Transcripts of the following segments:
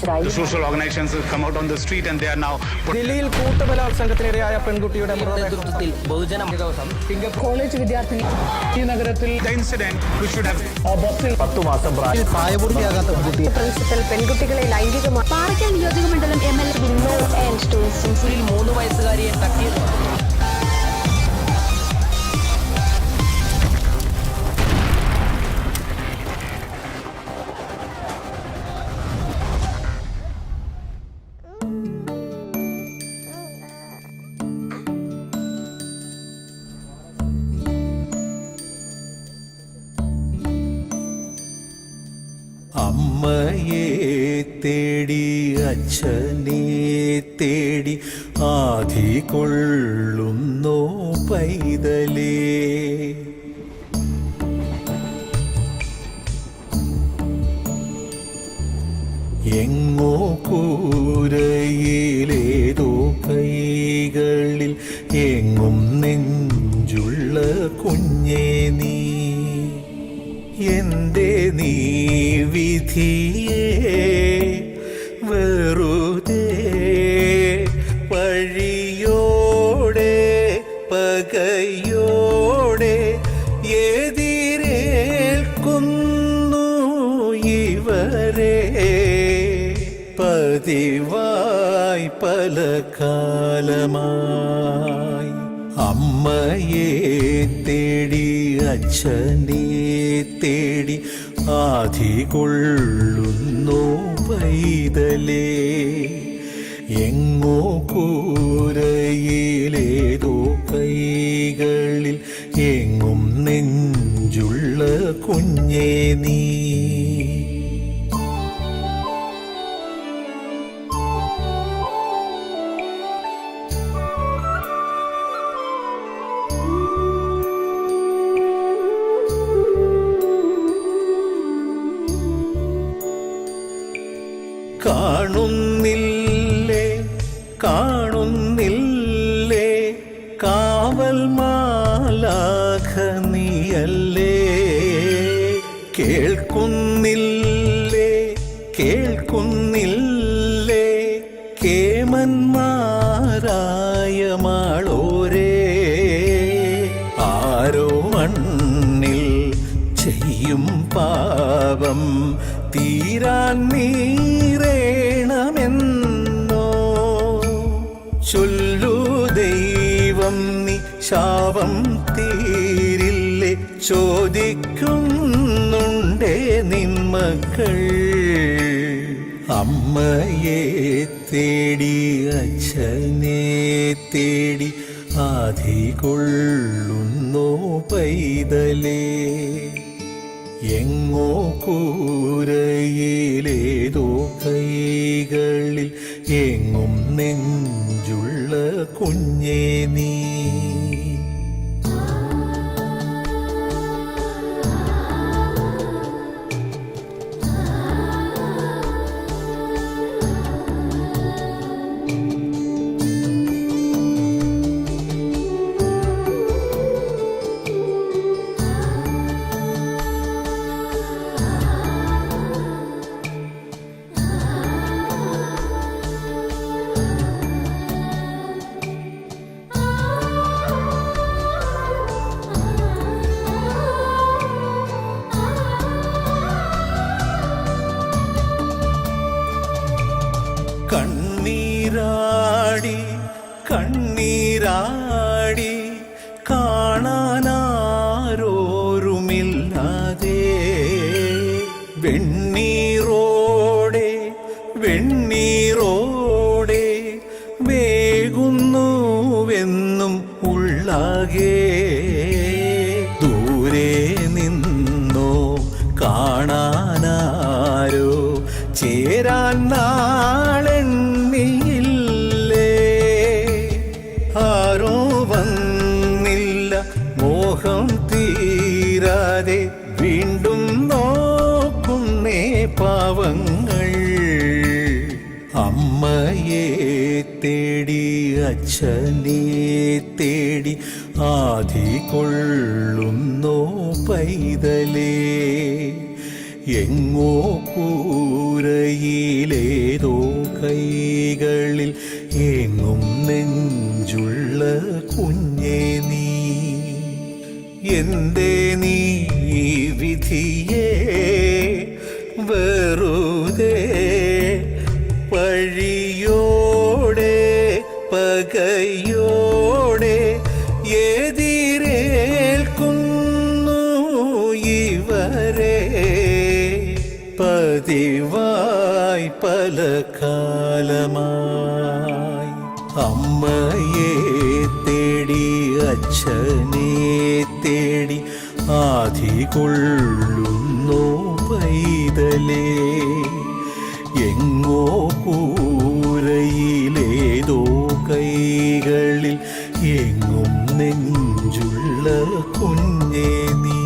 ഹാജരായി. Social organizations have come out on the street and they are now. ദില്ലിയിൽ കൂട്ടബലാത്സംഗത്തിനിരയായ പെൺകുട്ടിയുടെ നേതൃത്വത്തിൽ ബഹുജന കോളേജ് വിദ്യാർത്ഥിനി ഈ നഗരത്തിൽ The incident we should have. ബസ്സിൽ 10 മാസം പ്രായപൂർത്തിയാകാത്ത കുട്ടി പ്രിൻസിപ്പൽ പെൺകുട്ടികളെ ലൈംഗികമായി പാറയ്ക്കൽ നിയോജക മണ്ഡലം MLA 3 വയസ്സുകാരിയെ തട്ടിയത്. അമ്മയെ തേടി അച്ഛനെ തേടി ആധി കൊള്ളുന്നോ പൈതലേ. എങ്ങോ കൂരയിലേതോ കൈകളിൽ എങ്ങും നെഞ്ചുള്ള കുഞ്ഞേ നീ. എന്റെ നീ വിധിയെ വെറുതെ പഴിയോടെ പകയോടെ എതിരേൽക്കുന്നു ഇവരെ പതിവായി പല കാലമായി. അമ്മയെ തേടി അച്ഛനെ തേടി ആധി കൊള്ളുന്നു പൈതലേ. എങ്ങോ കൂരയിലേതോ കൈകളിൽ എങ്ങും നെഞ്ചുള്ള കുഞ്ഞേ നീ. കാണുന്നില്ലേ കാണുന്നില്ലേ കാവൽ മാലാഖ നീയല്ലേ. കേൾക്കുന്നില്ലേ കേൾക്കുന്നില്ലേ കേമന്മാരായ മാളോരേ. ആരോ മണ്ണിൽ ചെയ്യും പാപം തീരാൻ നീറേണമെന്നോ ചൊല്ലു ദൈവം നീ ശാപം തീരില്ലേ ചോദിക്കുന്നുണ്ടേ നിന്മക്കൾ. അമ്മയെ തേടി അച്ഛനെ തേടി ആധി കൊള്ളുന്നോ പൈതലേ. എങ്ങോ കൂരയിലേതോ കൈകളിൽ എങ്ങും നെഞ്ചുള്ള കുഞ്ഞേ നീ. കണ്ണീരാടി കണ്ണീരാടി കാണാനാരോരുമില്ലാതെ വെണ്ണീറോടെ വെണ്ണീറോടെ വേകുന്നുവെന്നും ഉള്ളാകെ. ദൂരെ നിന്നോ കാണാനാരോ ചേരാൻ നാളെണ്ണിയില്ലേ. ആരോ വന്നില്ല മോഹം തീരാതെ വീണ്ടും നോക്കുന്നേ പാവങ്ങൾ. അമ്മയെ തേടി അച്ഛനെ തേടി ആധി കൊള്ളുന്നോ പൈതലേ. എങ്ങോ കൂരയിലേതോ കൂരയിലേതോ കൈകളിൽ എങ്ങും നെഞ്ചുള്ള കുഞ്ഞേ നീ എന്തേ നീ വിധിയേ വെറുതെ പഴിയോടെ പകയോടെ എതിരേൽക്കുന്നു ഇവരെ പതിവായി പല കാലമായി അമ്മയെ തേടി അച്ഛനെ തേടി ആധി കൊള്ളുന്നു പൈതലേ എങ്ങോ കൂരയിലേതോ കൈകളിൽ എങ്ങും നെഞ്ചുള്ള കുഞ്ഞേ നീ.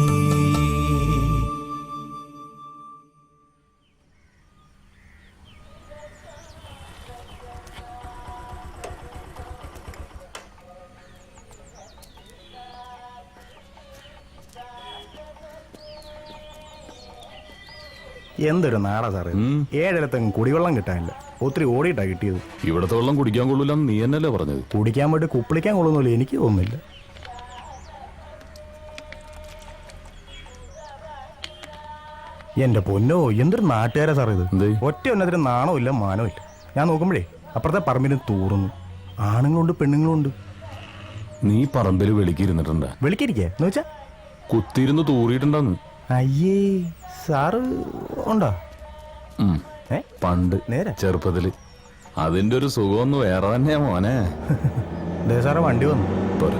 എന്തൊരു നാടാ സാറേ, ഏഴിടത്തെങ്ങും കുടിവെള്ളം കിട്ടാനില്ല. ഒത്തിരി ഓടിയിട്ടാ കിട്ടിയത്. ഇവിടത്തെ വെള്ളം കുടിക്കാൻ കൊള്ളില്ലെന്ന് നീ എന്നല്ലേ പറഞ്ഞത്? കുടിക്കാൻ വേണ്ടി കുപ്പിളിക്കാൻ കൊള്ളുന്നില്ല, എനിക്ക് തോന്നുന്നില്ല. എന്റെ പൊന്നോ, എന്തൊരു നാട്ടുകാരാ സാറേ ഇത്. ഒറ്റ ഒന്നതിന് നാണോ ഇല്ല മാനോ ഇല്ല. ഞാൻ നോക്കുമ്പോഴേ അപ്പുറത്തെ പറമ്പിന് തൂറുന്നു. ആണുങ്ങളുണ്ട് പെണ്ണുങ്ങളുണ്ട്. നീ പറമ്പിൽ വെളിക്കിരുന്നിട്ടുണ്ടാ? വിളിക്കിരിക്കേ എന്ന് വെച്ചാ കുത്തിയിരുന്ന് തൂറിയിട്ടുണ്ടെന്ന്. അയ്യേ, സാറ് ഉണ്ടോ? പണ്ട് നേരെ ചെറുപ്പത്തില്. അതിന്റെ ഒരു സുഖമൊന്നും വേറെ തന്നെയാ മോനെ. സാറേ വണ്ടി വന്നു. പോരെ.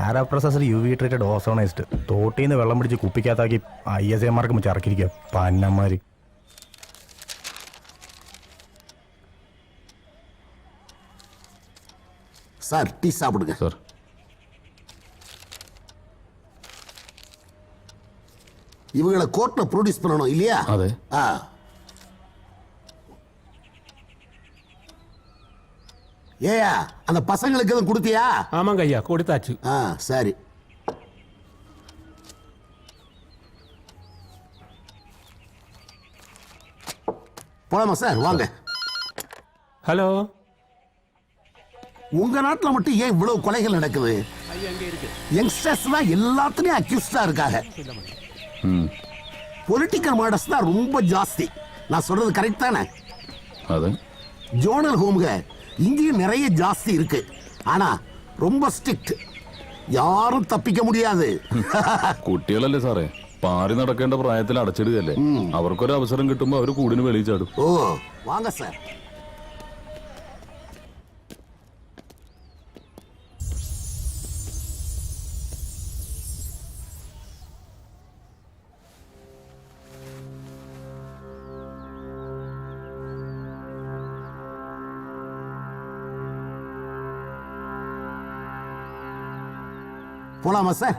ആരാപ്രസർ UV ട്രീറ്റഡ് ഓസോണൈസ്ഡ് തോട്ടീന്ന് വെള്ളം പിടിച്ച് കുപ്പിക്കകത്താക്കി ISAമാർക്ക് ചറക്കിരിക്കുക പന്നന്മാര്. சார் டீ சாப்பிடுங்க. சார் இவங்களை கோர்ட்ல ப்ரொடியூஸ் பண்ணணும் இல்லையா? அதே. ஏயா அந்த பசங்களுக்கு எதுவும் கொடுத்தியா? ஆமாங்க ஐயா, கொடுத்தாச்சு. சரி. போலாமா சார்? வாங்க. ஹலோ. உங்க நாட்டுல மட்டும் ஏன் இவ்வளவு கொலைகள் நடக்குது? யங்ஸ்டர்ஸ் தான் எல்லாத்துலயும் அக்யூஸ்டா இருக்காங்க. பொலிட்டிக்கல் மர்டர்ஸ் தான் ரொம்ப ஜாஸ்தி. நான் சொல்றது கரெக்ட் தானே? ஜோனல் ஹோம்க இங்கேயும் நிறைய ஜாஸ்தி இருக்கு. ஆனா ரொம்ப ஸ்ட்ரிக்ட். யாரும் தப்பிக்க முடியாது. കുട്ടികളല്ലേ സാറേ, പാറി നടക്കേണ്ട പ്രായത്തിൽ അടച്ചിടുകയല്ലേ. അവർക്കൊരു അവസരം കിട്ടുമ്പോ അവര് കൂടിന് വെളിയിൽ ചാടും. ഓ വാങ്ങ സാർ. போலாமா சார்?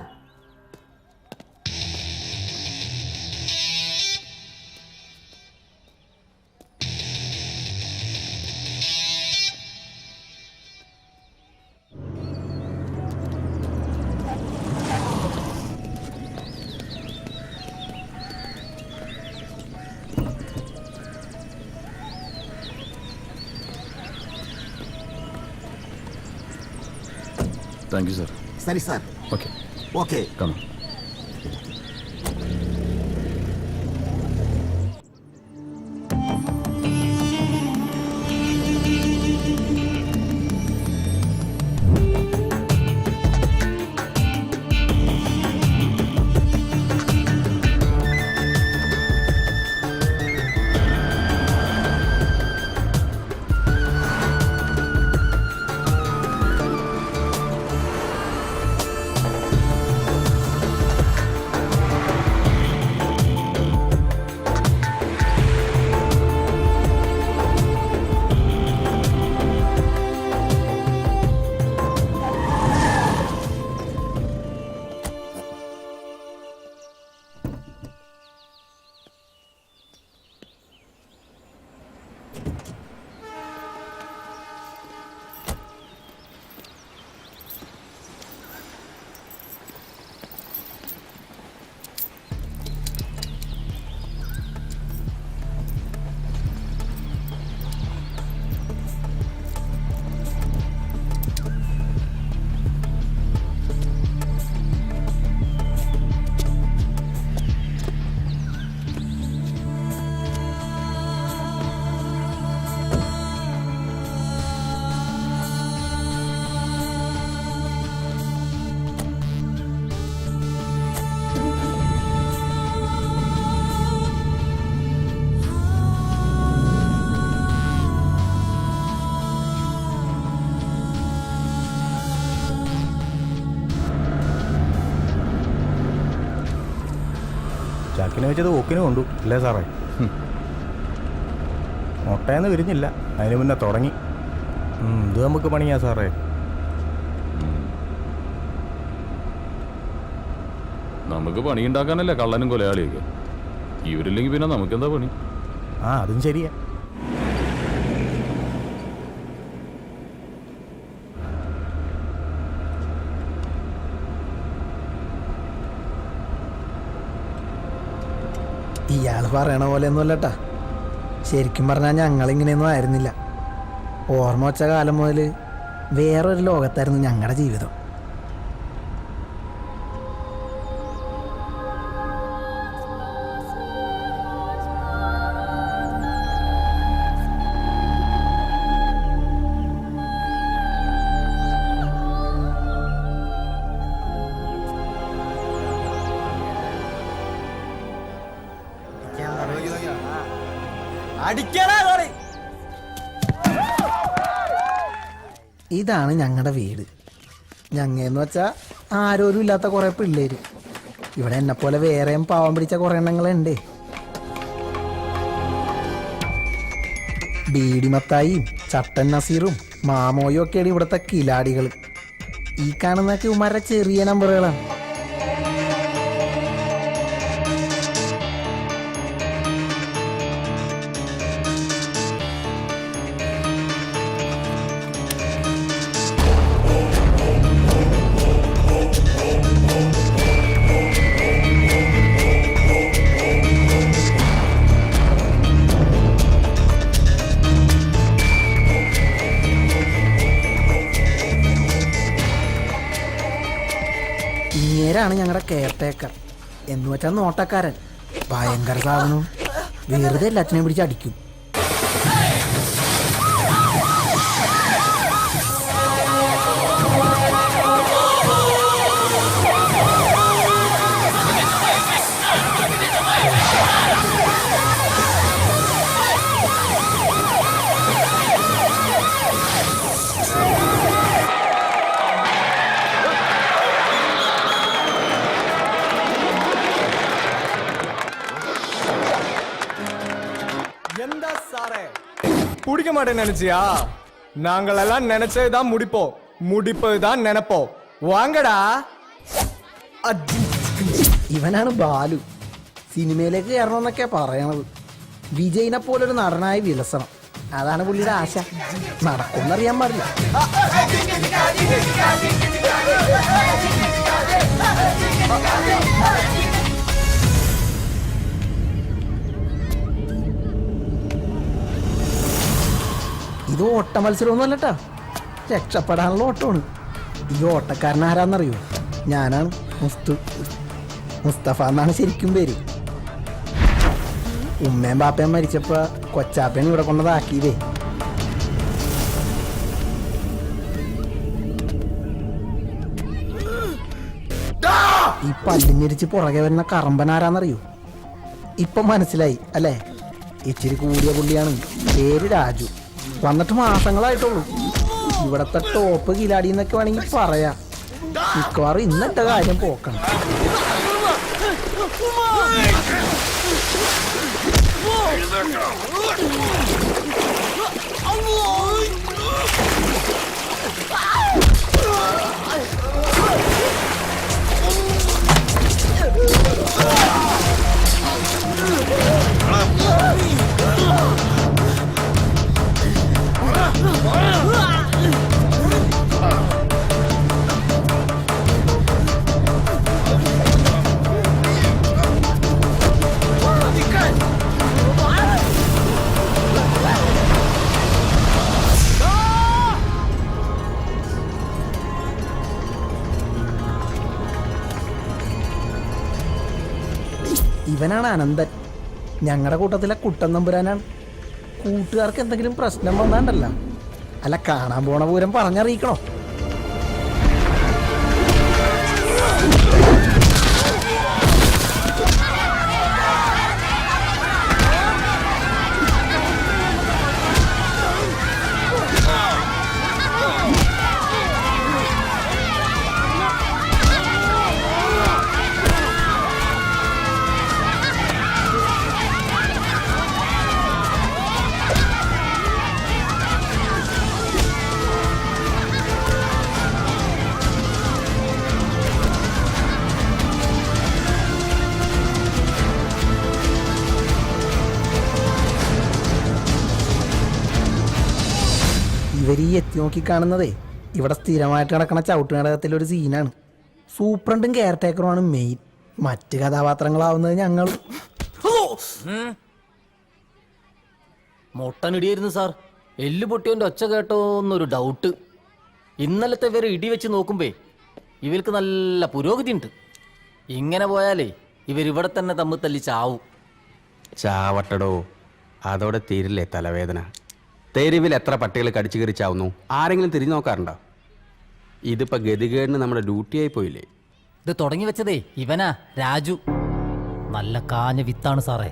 Thank you sir. சரி சார். Okay okay. കം. മൂക്കിനെ വെച്ചത് ഓക്കിനെ കൊണ്ടു അല്ലേ സാറേ? മുട്ടയെന്ന് വിരിഞ്ഞില്ല, അതിന് മുന്നേ തുടങ്ങി. ഇത് നമുക്ക് പണിയാ സാറേ. നമുക്ക് പണിയുണ്ടാക്കാനല്ലേ കള്ളനും കൊലയാളിയൊക്കെ. ഇവരില്ലെങ്കിൽ പിന്നെ നമുക്കെന്താ പണി? അതും ശരിയാ. ഇയാള് പറയണ പോലെ ഒന്നും അല്ലട്ടാ. ശരിക്കും പറഞ്ഞാൽ ഞങ്ങളിങ്ങനെയൊന്നും ആയിരുന്നില്ല. ഓർമ്മ വച്ച കാലം മുതൽ വേറൊരു ലോകത്തായിരുന്നു ഞങ്ങളുടെ ജീവിതം. ഇതാണ് ഞങ്ങളുടെ വീട്. ഞങ്ങയെന്ന് വെച്ചാൽ ആരോരും ഇല്ലാത്ത കുറേ പിള്ളേര്. ഇവിടെ എന്നെപ്പോലെ വേറെയും പാവം പിടിച്ച കുറേ എണ്ണങ്ങളുണ്ട്. ബീഡിമത്തായിയും ചട്ടൻ നസീറും മാമോയും ഒക്കെയാണ് ഇവിടുത്തെ കിലാടികൾ. ഈ കാണുന്നൊക്കെ ഉമാരുടെ ചെറിയ നമ്പറുകളാണ്. ഇങ്ങേരാണ് ഞങ്ങളുടെ കെയർടേക്കർ എന്ന് വെച്ചാൽ നോട്ടക്കാരൻ. ഭയങ്കര സാധനവും വെറുതെ എല്ലാത്തിനെയും പിടിച്ച് അടിക്കും. பிடிக்க மாட்டேன்னு நினைச்சியா? நாங்கள் எல்லாம் நினைச்சதுதான் முடிப்போம், முடிப்பதுதான் நினைப்போம். வாங்கடா. ഇവനാണ് ബാലു. സിനിമയിലേക്ക് കയറണമെന്നൊക്കെ പറയണത്. വിജയിനെ പോലൊരു നടനായി വിലസണം, അതാണ് പുള്ളിയുടെ ആശ. നടക്കുമെന്നറിയാൻ പാടില്ല. ഇത് ഓട്ട മത്സരമൊന്നും അല്ലട്ടാ, രക്ഷപ്പെടാനുള്ള ഓട്ടമാണ്. ഈ ഓട്ടക്കാരൻ ആരാന്നറിയോ? ഞാനാണ് മുസ്തഫ എന്നാണ് ശരിക്കും പേര്. ഉമ്മയും ബാപ്പയും മരിച്ചപ്പോ കൊച്ചാപ്പയും ഇവിടെ കൊണ്ടതാക്കിയതേ. ഈ പല്ലിഞ്ഞിരിച്ച് പുറകെ വരുന്ന കറമ്പനാരാന്നറിയോ? ഇപ്പൊ മനസ്സിലായി അല്ലേ? ഇച്ചിരി കൂടിയ പുള്ളിയാണ്, പേര് രാജു. വന്നിട്ട് മാസങ്ങളായിട്ടുള്ളൂ. ഇവിടത്തെ ടോപ്പ് കിലാടി എന്നൊക്കെ വേണമെങ്കിൽ പറയാം. മിക്കവാറും ഇന്നത്തെ കാര്യം പോക്കണം. ഇവനാണ് അനന്തൻ, ഞങ്ങളുടെ കൂട്ടത്തിലെ കുട്ടൻ നമ്പുരാനാണ്. കൂട്ടുകാർക്ക് എന്തെങ്കിലും പ്രശ്നം വന്നാണ്ടല്ല, അല്ല കാണാൻ പോണ പൂരം പറഞ്ഞറിയിക്കണോ? ഇവർ ഈ എത്തി നോക്കി കാണുന്നതേ ഇവിടെ സ്ഥിരമായിട്ട് കിടക്കണ ചവിട്ടുനാടകത്തിലൊരു സീനാണ്. സൂപ്രണ്ടും കെയർ ടേക്കറുമാണ് മെയിൻ. മറ്റ് കഥാപാത്രങ്ങളാവുന്നത് ഞങ്ങൾ. മൊട്ടനിടിയായിരുന്നു സാർ. എല്ല് പൊട്ടിയവൻ്റെ ഒച്ച കേട്ടോ എന്നൊരു ഡൗട്ട്. ഇന്നലത്തെ വരെ ഇടി വെച്ച് നോക്കുമ്പേ ഇവർക്ക് നല്ല പുരോഗതി ഉണ്ട്. ഇങ്ങനെ പോയാലേ ഇവരിവിടെ തന്നെ തമ്മിൽ തല്ലി ചാവും. ചാവട്ടടോ, അതോടെ തീരില്ലേ തലവേദന. തെരുവിൽ എത്ര പട്ടികൾ കടിച്ചു കയറി ചാവുന്നു? ആരെങ്കിലും തിരിഞ്ഞു നോക്കാറുണ്ടോ? ഇതിപ്പോ ഗതികേടിന് നമ്മുടെ ഡ്യൂട്ടിയായി പോയില്ലേ? ഇത് തുടങ്ങി വെച്ചതേ ഇവനാ, രാജു. നല്ല കാഞ്ഞ വിത്താണ് സാറേ.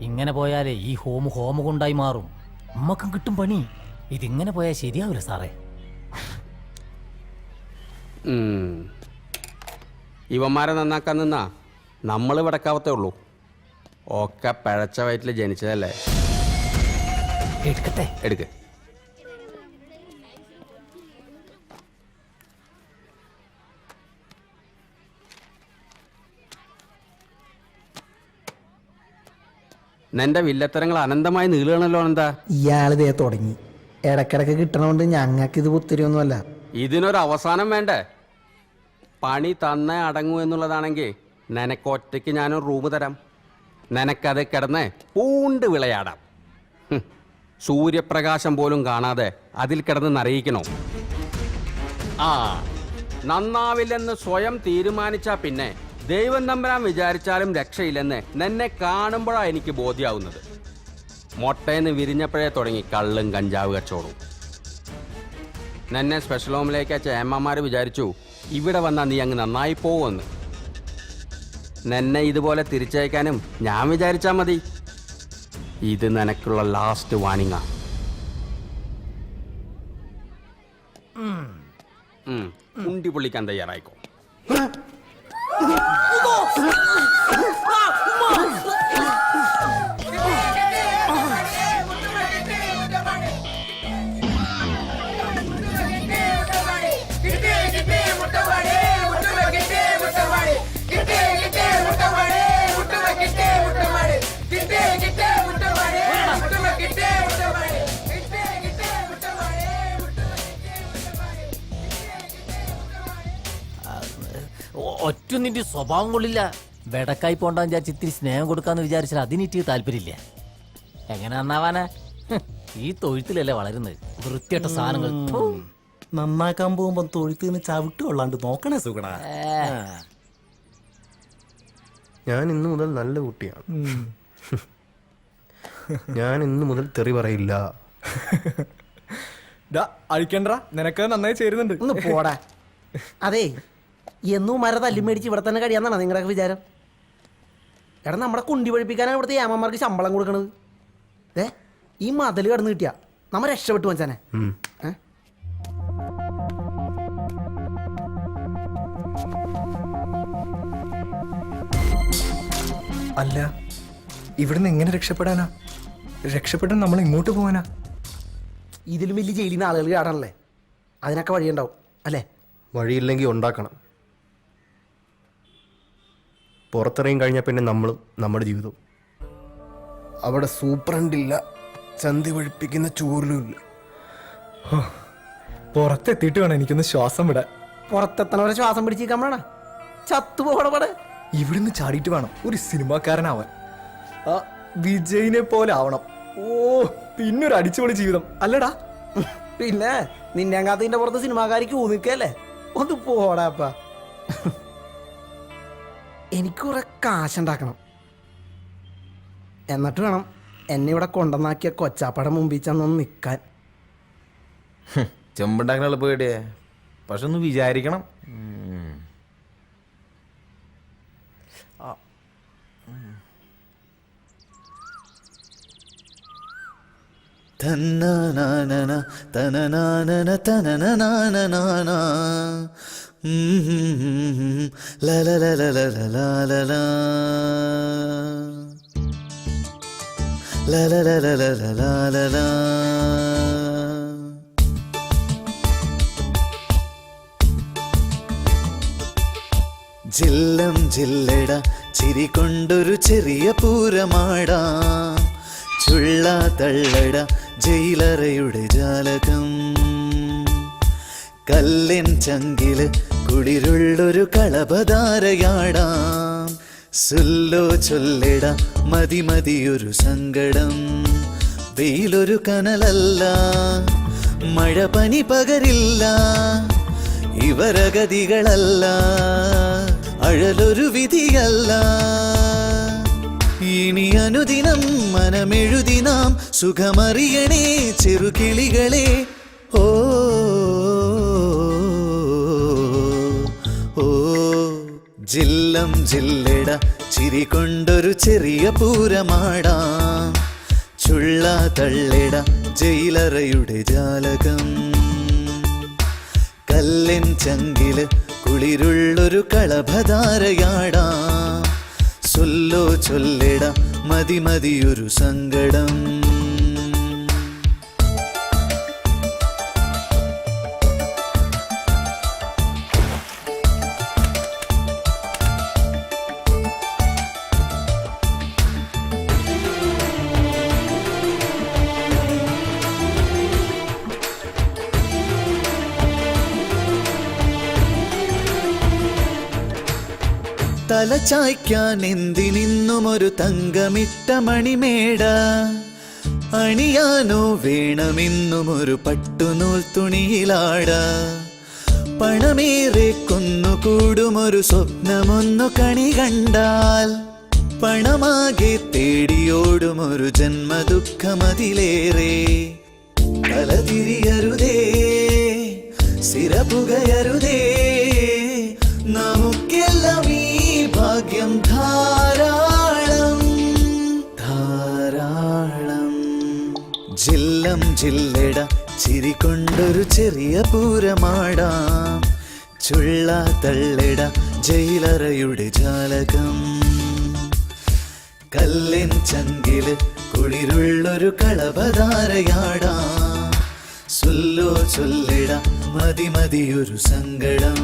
ഇങ്ങനെ പോയാലേ ഈ ഹോമ കൊണ്ടായി മാറും. നമ്മക്കും കിട്ടും പണി. ഇതിങ്ങനെ പോയാൽ ശരിയാവില്ല സാറേ. ഇവന്മാരെ നന്നാക്കാൻ നിന്നാ നമ്മൾ വിടക്കാവത്തേ ഉള്ളൂ. ഒക്കെ പഴച്ച വയറ്റിൽ ജനിച്ചതല്ലേ. എടുക്കട്ടെ. എടുക്ക്. നിന്റെ വില്ലത്തരങ്ങൾ അനന്തമായി നീളുകയാണല്ലോ. എന്താ ഇയാളിതേ തുടങ്ങി. ഇടക്കിടക്ക് കിട്ടണോണ്ട് ഞങ്ങൾക്ക് ഇത് പുത്തിരിയൊന്നുമല്ല. ഇതിനൊരു അവസാനം വേണ്ടേ? പണി തന്നേ അടങ്ങൂ എന്നുള്ളതാണെങ്കിൽ നിനക്കൊറ്റയ്ക്ക് ഞാനൊരു റൂം തരാം. നിനക്കത് കിടന്ന് പൂണ്ട് വിളയാടാം. സൂര്യപ്രകാശം പോലും കാണാതെ അതിൽ കിടന്ന് നിറയിക്കണോ? ആ, നന്നാവില്ലെന്ന് സ്വയം തീരുമാനിച്ചാ പിന്നെ ദൈവം തമ്പരാൻ വിചാരിച്ചാലും രക്ഷയില്ലെന്ന് നിന്നെ കാണുമ്പോഴാണ് എനിക്ക് ബോധ്യമാവുന്നത്. മൊട്ടേന്ന് വിരിഞ്ഞപ്പോഴേ തുടങ്ങി കള്ളും കഞ്ചാവ് കച്ചവടവും. നിന്നെ സ്പെഷ്യൽ ഹോമിലേക്ക് അയച്ച ഏമ്മമാർ വിചാരിച്ചു ഇവിടെ വന്നാൽ നീ അങ്ങ് നന്നായി പോവുമെന്ന്. നിന്നെ ഇതുപോലെ തിരിച്ചയക്കാനും ഞാൻ വിചാരിച്ചാൽ മതി. ഇത് നിനക്കുള്ള ലാസ്റ്റ് വാണിങ്ങാ. ഉണ്ടി പൊള്ളിക്കാൻ തയ്യാറായിക്കോ. ഒറ്റ നിന്റെ സ്വഭാവം കൊള്ളില്ല. വെടക്കായി പോണ്ടാന്ന് വിചാരിച്ച് ഇത്തിരി സ്നേഹം കൊടുക്കാന്ന് വിചാരിച്ചാൽ അതിനിട്ട് താല്പര്യമില്ല. എങ്ങനെ നന്നാവാനാ? ഈ തൊഴുത്തിലല്ലേ വളരുന്നത്. വൃത്തിയായിട്ട സാധനങ്ങൾ നന്നാക്കാൻ പോകുമ്പോ തൊഴുത്തിന് ചവിട്ട് കൊള്ളാണ്ട് നോക്കണേ സുഖടാ. ഞാൻ ഇന്നു മുതൽ നല്ല കുട്ടിയാണ്. ഞാൻ ഇന്നു മുതൽ തെറി പറയില്ല. അഴിക്കണ്ട, നിനക്ക് നന്നായി ചേരുന്നുണ്ട്. ഒന്ന് പോടാ. അതേ, എന്നും മര തല്ലി മേടിച്ച് ഇവിടെ തന്നെ കഴിയാന്നാണ് നിങ്ങളുടെ വിചാരം? എടാ, നമ്മുടെ കുണ്ടി പഴിപ്പിക്കാനാണ് ഇവിടുത്തെ ഏമാന്മാർക്ക് ശമ്പളം കൊടുക്കണത്. ഈ മതിൽ കടന്നു കിട്ടിയാ നമ്മ രക്ഷപ്പെട്ടു വച്ചാനെ. അല്ല, ഇവിടുന്ന് എങ്ങനെ രക്ഷപ്പെടാനാ? രക്ഷപ്പെടാൻ നമ്മൾ ഇങ്ങോട്ട് പോവാനാ? ഇതിലും വലിയ ജയിലിൽ നിന്ന് ആളുകൾ ചാടാനല്ലേ? അതിനൊക്കെ വഴിയുണ്ടാവും അല്ലേ? വഴിയില്ലെങ്കിൽ ഉണ്ടാക്കണം. പുറത്തിറങ്ങി കഴിഞ്ഞാൽ പിന്നെ നമ്മളും നമ്മുടെ ജീവിതവും. അവിടെ സൂപ്രണ്ടില്ല, ചന്തി ഒഴിപ്പിക്കുന്ന ചൂരിലുമില്ല. പുറത്തെത്തിയിട്ട് വേണം എനിക്കൊന്ന് ശ്വാസം വിടാൻ. പുറത്തെത്തണവരെ ശ്വാസം പിടിച്ചിരിക്കാൻ വേണ ചത്തുപോകണവിടെ. ഇവിടുന്ന് ചാടിയിട്ട് വേണം ഒരു സിനിമാക്കാരനാവാൻ. ആ വിജയിനെ പോലെ ആവണം. ഓ, പിന്നൊരു അടിച്ചുപൊളി ജീവിതം അല്ലടാ. പിന്നെ നിന്നെ കാത്തിന്റെ പുറത്ത് സിനിമാക്കാരിക്ക് ഊന്നിക്കല്ലേ? ഒന്ന് പോടാപ്പ. എനിക്ക് കുറെ കാശുണ്ടാക്കണം. എന്നിട്ട് വേണം എന്നെ ഇവിടെ കൊണ്ടുവന്നാക്കിയ കൊച്ചാപ്പടം മുമ്പിൽ ചെന്നൊന്ന് നിൽക്കാൻ. ചെമ്പുണ്ടാക്കണ പേടിയേ, പക്ഷെ ഒന്ന് വിചാരിക്കണം. തന്നനാനന തനനാനന തനനാനനാന ലലലലലലലല ലലലലലലല. ജില്ലം ജില്ലട ചിരി കൊണ്ടൊരു ചെറിയ പൂരമാടാം. ചുള്ള തള്ളട ജയിലറയുടെ ജാലകം. കല്ലിൻ ചങ്കില് കുളിരുള്ളൊരു കളഭധാരയാടാം. സുല്ലോ ചൊല്ലിട മതി മതിയൊരു സങ്കടം. വെയിലൊരു കനലല്ല, മഴ പനി പകരില്ല, ഇവരഗതികളല്ല, അഴലൊരു വിധിയല്ല. ഇനി അനുദിനം മനമെഴുതി നാം സുഖമറിയണേ ചെറുകിളികളെ. ഓ ഓ ജില്ലം ജില്ലട ചിരി കൊണ്ടൊരു ചെറിയ പൂരമാടാം. ചുള്ള തള്ളിട ജയിലറയുടെ ജാലകം. കല്ലിൻ ചങ്കില് കുളിരുള്ളൊരു കളഭധാരയാടാം. സൊല്ലോ ചൊല്ലിട മതി മതിയൊരു സങ്കടം. തലചായ്ക്കാൻ എന്തിനിന്നും ഒരു തങ്കമിട്ട മണിമേട. അണിയാനോ വേണമെന്നും ഒരു പട്ടുനൂൽ തുണിയിലാട. പണമേറെ കൊന്നുകൂടുമൊരു സ്വപ്നമൊന്നു കണി കണ്ടാൽ. പണമാകെ തേടിയോടുമൊരു ജന്മദുഃഖമതിലേറെ. തലതിരിയരുതേ, സിരപുകയരുതേ, നമുക്കെല്ലാം ഈ ഭാഗ്യം ധാരാളം ധാരാളം. ജില്ലം ജില്ലട ചിരി കൊണ്ടൊരു ചെറിയ പൂരമാടാം. ചുള്ള തള്ളിട ജയിലറയുടെ ജാലകം. കല്ലിൻ ചങ്കില് കുളിരുള്ളൊരു കളഭധാരയാടാം. സുല്ലോ ചൊല്ലിട മതി മതിയൊരു സങ്കടം.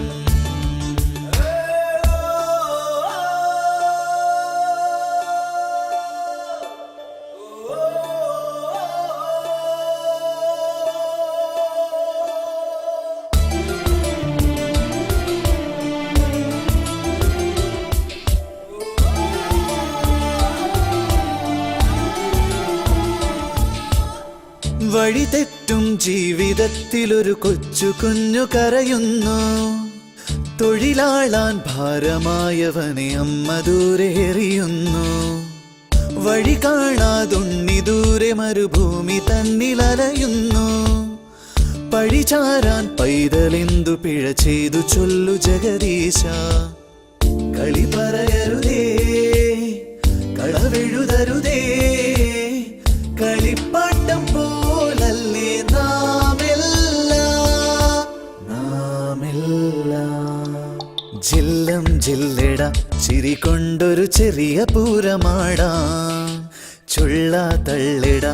വഴി തെറ്റും ജീവിതത്തിലൊരു കൊച്ചു കുഞ്ഞു കരയുന്നു. തൊഴിലാളാൻ ഭാരമായവനെ അമ്മ ദൂരെ എറിയുന്നു. വഴി കാണാതുണ്ണി ദൂരെ മരുഭൂമി തന്നിലലയുന്നു. പഴിചാരാൻ പൈതലെന്തു പിഴ ചെയ്തു ചൊല്ലു ജഗദീശ. കളി പറയരുതേ, കളവെഴുതരുതേ, കളിപ്പാട്ടം പോലല്ലേ നാമെല്ലാം. ജില്ലം ജില്ലട ചിരി കൊണ്ടൊരു ചെറിയ പൂരമാടാം. ചുള്ള തള്ളിട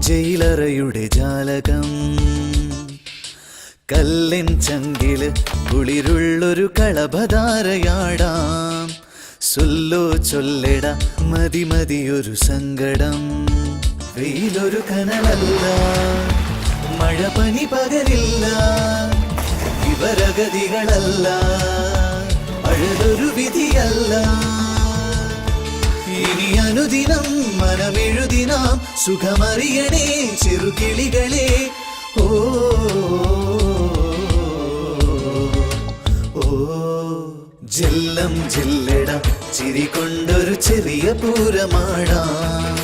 ജയിലറയുടെ ജാലകം. കല്ലിൻ ചങ്കില് കുളിരുള്ളൊരു കളഭധാരയാടാം. സുല്ലോ ചൊല്ലിട മതി മതിയൊരു സങ്കടം. വെയിലൊരു കനലല്ല, മഴ പനി പകരില്ല, ഇവരഗതികളല്ല, അഴലൊരു വിധിയല്ല. ഇനി അനുദിനം മനമെഴുതി നാം സുഖമറിയണേ ചെറുകിളികളെ. ഓ ഓ ജില്ലം ജില്ലട ചിരി കൊണ്ടൊരു ചെറിയ പൂരമാടാം.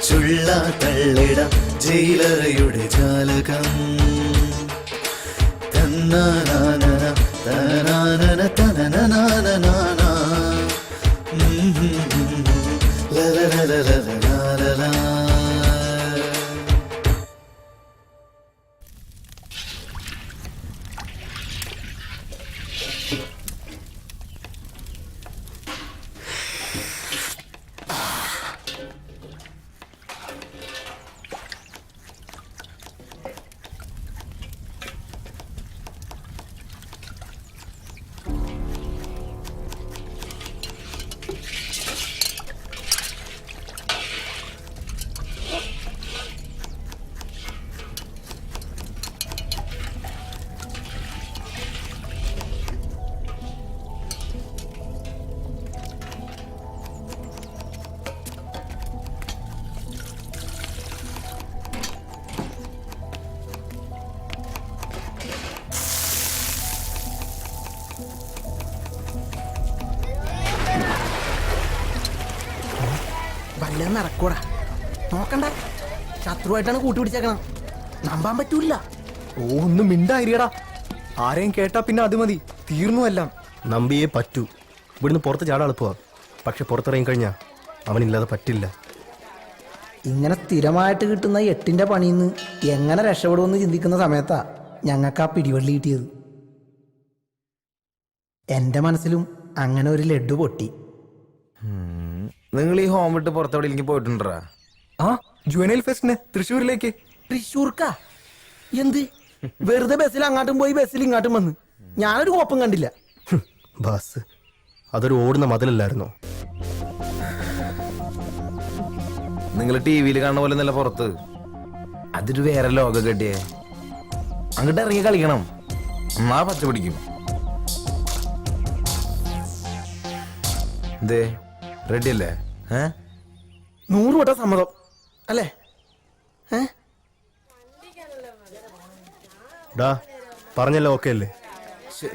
ചുള്ള തള്ളിട ജയിലറയുടെ ജാലകം. തന്നാനാന തനാനന തനനാന ലലലലലലലല. ഇറക്കൂടാ. നോക്കണ്ട, ശത്രുവായിട്ടാണ് കൂട്ടുപിടിച്ചേക്കണം. നമ്പാൻ പറ്റൂല. ഓ ഒന്നും മിണ്ടായിരിക്കടാ. ആരെയും കേട്ടാ പിന്നെ അത് മതി, തീർന്നു എല്ലാം. നമ്പിയേ പറ്റൂ. ഇവിടുന്ന് പുറത്ത് ചാടാൻ എളുപ്പമാ, പക്ഷെ പുറത്തിറങ്ങി കഴിഞ്ഞാൽ അവനില്ലാതെ പറ്റില്ല. ഇങ്ങനെ സ്ഥിരമായിട്ട് കിട്ടുന്ന 8ന്റെ പണിയിൽ നിന്ന് എങ്ങനെ രക്ഷപ്പെടുമെന്ന് ചിന്തിക്കുന്ന സമയത്താ ഞങ്ങൾക്ക് ആ പിടിവള്ളി കിട്ടിയത്. എൻ്റെ മനസ്സിലും അങ്ങനെ ഒരു ലഡ്ഡു പൊട്ടി. നിങ്ങൾ ഈ ഹോം വിട്ട് പുറത്തെവിടെയെങ്കിലും പോയിട്ടുണ്ടാ? ആ, ജുവനൈൽ ഫെസ്റ്റിന് തൃശ്ശൂരിലേക്ക്. തൃശ്ശൂർക്കാ? എന്ത് വെറുതെ ബസ്സിൽ അങ്ങോട്ടും പോയി ബസ്സിൽ ഇങ്ങോട്ടും വന്ന് ഞാനൊരു കോപ്പം കണ്ടില്ല. ബസ് അതൊരു ഓടുന്ന മതിലല്ലായിരുന്നോ? നിങ്ങൾ ടി വിയിൽ കാണുന്ന പോലെ നല്ല പുറത്ത് അതൊരു വേറെ ലോകം കെട്ടിയേ. അങ്ങോട്ട് ഇറങ്ങി കളിക്കണം, എന്നാ പച്ച പിടിക്കും. എന്തേ റെഡി അല്ലേ? 100 വട്ടം സമ്മതം അല്ലേ? ഡാ പറഞ്ഞല്ലോ, ഓക്കെ അല്ലേ?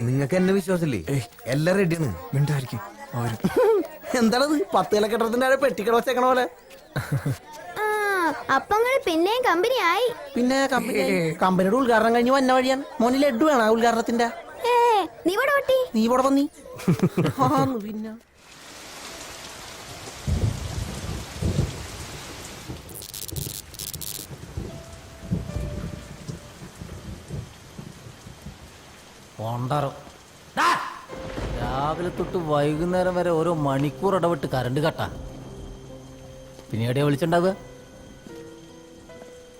നിങ്ങൾക്ക് എന്നെ വിശ്വാസമില്ലേ? എല്ലാം റെഡിയാണ്. മിണ്ടായിരിക്കും അവര്. എന്താണത് 10 ഇലക്കെട്ടത്തിന്റെ പെട്ടിക്കട വെച്ചേക്കണ പോലെ? അപ്പങ്ങള് പിന്നെയും കമ്പനി ആയി. പിന്നെ കമ്പനിയുടെ ഉദ്ഘാടനം കഴിഞ്ഞ് വന്ന വഴിയാണ്. മോന് ലഡ്ഡു വേണോ ഉദ്ഘാടനത്തിന്റെ? നീ ഇവിടെ ഓട്ടി, നീ ഇവിടെ വന്നി. പിന്നെ രാവിലെ തൊട്ട് വൈകുന്നേരം വരെ ഓരോ മണിക്കൂർ ഇടവിട്ട് കറണ്ട് കട്ടാ. പിന്നെ എവിടെയാ വിളിച്ചിട്ടുണ്ടാവുക?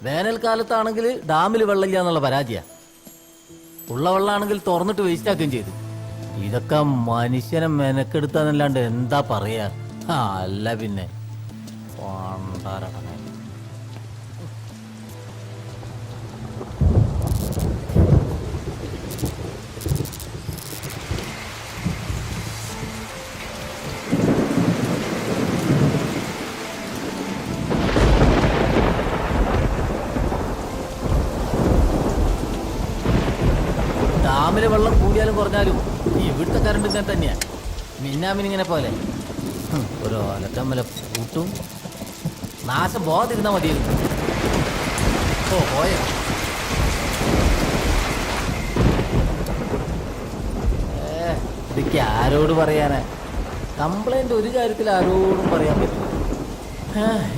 വേനൽക്കാലത്താണെങ്കിൽ ഡാമിൽ വെള്ളമില്ല എന്നുള്ള പരാതിയാ. ഉള്ള വെള്ളമാണെങ്കിൽ തുറന്നിട്ട് വേസ്റ്റ് ആക്കുകയും ചെയ്തു. ഇതൊക്കെ മനുഷ്യനെ മെനക്കെടുത്താന്നല്ലാണ്ട് എന്താ പറയാ? അല്ല പിന്നെ ഡാമിലെ വെള്ളം കൂടിയാലും കുറഞ്ഞാലും ഇവിടുത്തെ കറണ്ട് ഇങ്ങനെ തന്നെയാ. മിന്നാമിനിങ്ങനെ പോലെ ഓരോ അലക്കമ്മല കൂട്ടും. നാശം പോകാതിരുന്നാ മതിയായിരുന്നു. ഓ പോയോ? ഇതൊക്കെ ആരോട് പറയാനാ? കംപ്ലൈന്റ് ഒരു കാര്യത്തിൽ ആരോടും പറയാൻ പറ്റില്ല.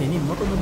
ഇനി ഇങ്ങോട്ടൊന്നും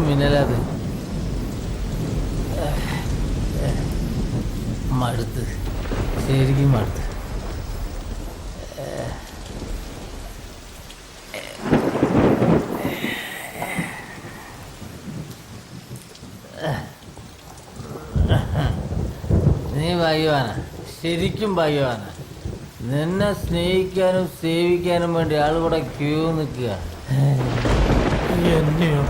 മിന്നലത് മടുത്ത്, ശരിക്കും മടുത്ത്. നീ ഭാഗ്യവാനാ, ശരിക്കും ഭാഗ്യവാനാ. നിന്നെ സ്നേഹിക്കാനും സേവിക്കാനും വേണ്ടി ആളുകൂടെ ക്യൂ നിൽക്കുക. എന്നെയോ?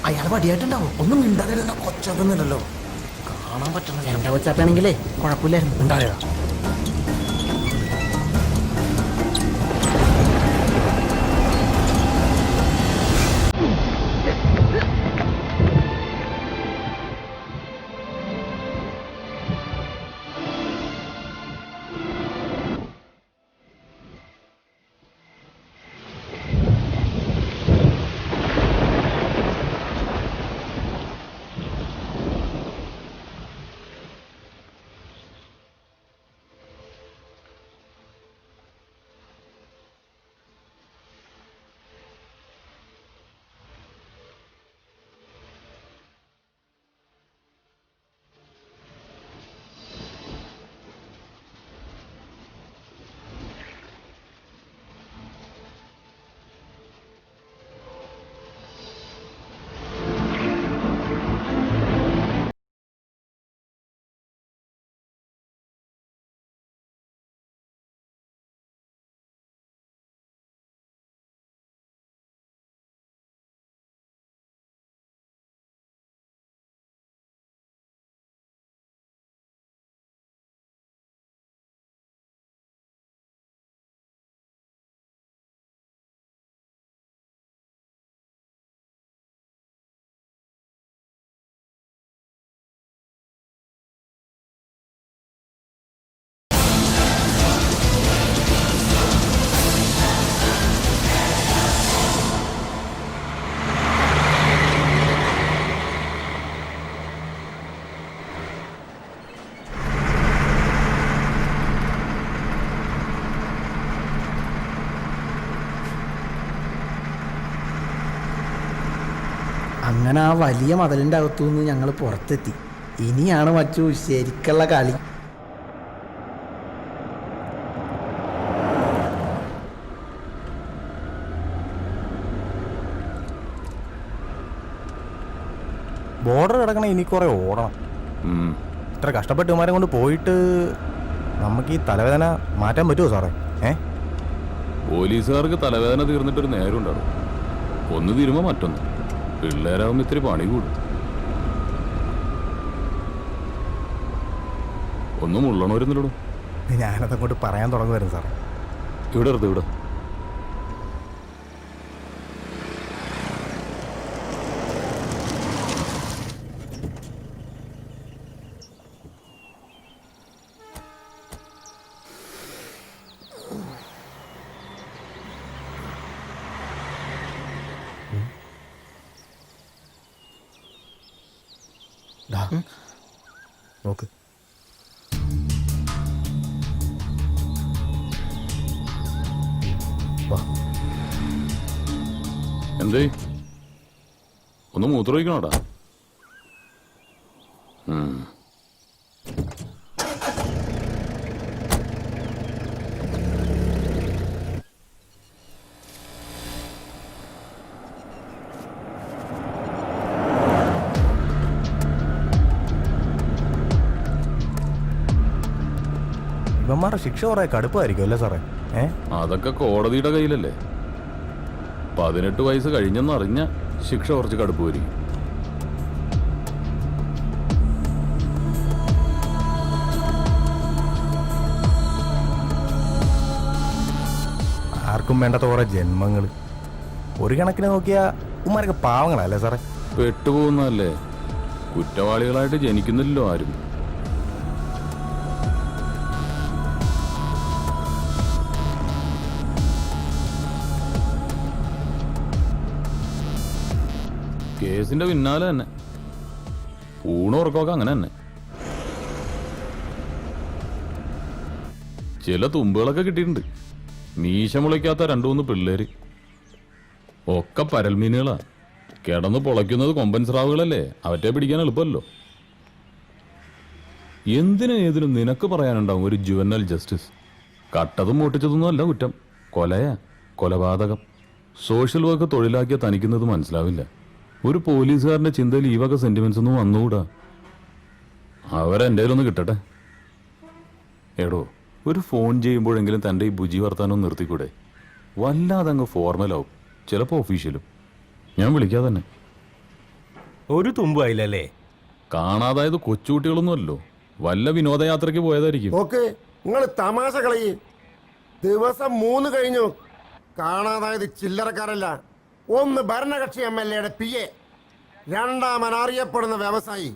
അയാൾ പടിയായിട്ടുണ്ടാവും. ഒന്നും മിണ്ടാതെ കൊച്ചൊന്നുമില്ലല്ലോ, കാണാൻ പറ്റണം. എന്റെ കൊച്ചാപ്പാണെങ്കിലേ കുഴപ്പമില്ലായിരുന്നു. ഉണ്ടായോ? അങ്ങനെ ആ വലിയ മതിലിൻ്റെ അകത്തുനിന്ന് ഞങ്ങൾ പുറത്തെത്തി. ഇനിയാണ് മച്ചു ശരിക്കുള്ള കളി. ബോർഡർ കിടക്കണ ഇനി കുറെ ഓടണം. ഇത്ര കഷ്ടപ്പെട്ട് ഇവന്മാരെ കൊണ്ട് പോയിട്ട് നമുക്ക് ഈ തലവേദന മാറ്റാൻ പറ്റുമോ സാറേ? പോലീസുകാർക്ക് തലവേദന തീർന്നിട്ടൊരു നേരം ഉണ്ടാവും. ഒന്ന് തീരുമ്പോ മറ്റൊന്ന്. പിള്ളേരാകുമ്പോ ഇത്തിരി പണി കൂടും. ഒന്നും ഉള്ളണവരുന്നില്ലടോ. ഞാനതങ്ങോട്ട് പറയാൻ തുടങ്ങുമായിരുന്നു സാറേ. ഇവിടെ എടുത്ത് ഇവിടെ. നോക്ക്. എന്തേ ഒന്ന് മൂത്രമൊഴിക്കണോടാ? ഇവന്മാരുടെ ശിക്ഷ കുറെ കടുപ്പായിരിക്കും അല്ലേ സാറേ? അതൊക്കെ കോടതിയുടെ കയ്യിലല്ലേ. 18 വയസ്സ് കഴിഞ്ഞെന്നറിഞ്ഞ ശിക്ഷ കുറച്ച് കടുപ്പ് വരും. ആർക്കും വേണ്ടാത്ത കുറെ ജന്മങ്ങൾ. ഒരു കണക്കിന് നോക്കിയാ ഉമ്മാരൊക്കെ പാവങ്ങളല്ലേ സാറേ? പെട്ടുപോകുന്നതല്ലേ. കുറ്റവാളികളായിട്ട് ജനിക്കുന്നില്ലല്ലോ ആരും. കേസിന്റെ പിന്നാലെ തന്നെ. ഊണുറക്കമൊക്കെ അങ്ങനെ തന്നെ. ചില തുമ്പുകളൊക്കെ കിട്ടിയിട്ടുണ്ട്. മീശ മുളയ്ക്കാത്ത 2-3 പിള്ളേര്. ഒക്കെ പരൽമീനുകളാ. കിടന്ന് പൊളയ്ക്കുന്നത് കൊമ്പൻ സ്രാവുകളല്ലേ. അവറ്റെ പിടിക്കാൻ എളുപ്പമല്ലോ. എന്തിനും ഏതിനും നിനക്ക് പറയാനുണ്ടാവും ഒരു ജുവനൽ ജസ്റ്റിസ്. കട്ടതും മോട്ടിച്ചതൊന്നും അല്ല കുറ്റം. കൊലയാ, കൊലപാതകം. സോഷ്യൽ വർക്ക് തൊഴിലാക്കിയ തനിക്കുന്നത് മനസ്സിലാവില്ല. ഒരു പോലീസുകാരൻ്റെ ചിന്തയിൽ ഈ വക സെന്റിമെന്റ്സ് ഒന്നും വന്നുകൂടാ. അവരെൻ്റെ ഒന്ന് കിട്ടട്ടെ. എടോ, ഒരു ഫോൺ ചെയ്യുമ്പോഴെങ്കിലും തൻ്റെ ഈ ബുജി വർത്താനം നിർത്തിക്കൂടെ? വല്ലാതെ അങ്ങ് ഫോർമലാവും, ചിലപ്പോൾ ഒഫീഷ്യലും. ഞാൻ വിളിക്കാതെ തന്നെ. ഒരു തുമ്പായില്ലല്ലേ? കാണാതായത് കൊച്ചുകുട്ടികളൊന്നുമല്ലോ. വല്ല വിനോദയാത്രയ്ക്ക് പോയതായിരിക്കും. ഓക്കെ, നിങ്ങൾ തമാശ കളയി. ദിവസം 3 കഴിഞ്ഞു. കാണാതായത് ചില്ലറക്കാരല്ല. ഒന്ന് ഭരണകക്ഷി MLA PA, രണ്ടാമൻ അറിയപ്പെടുന്ന വ്യവസായി.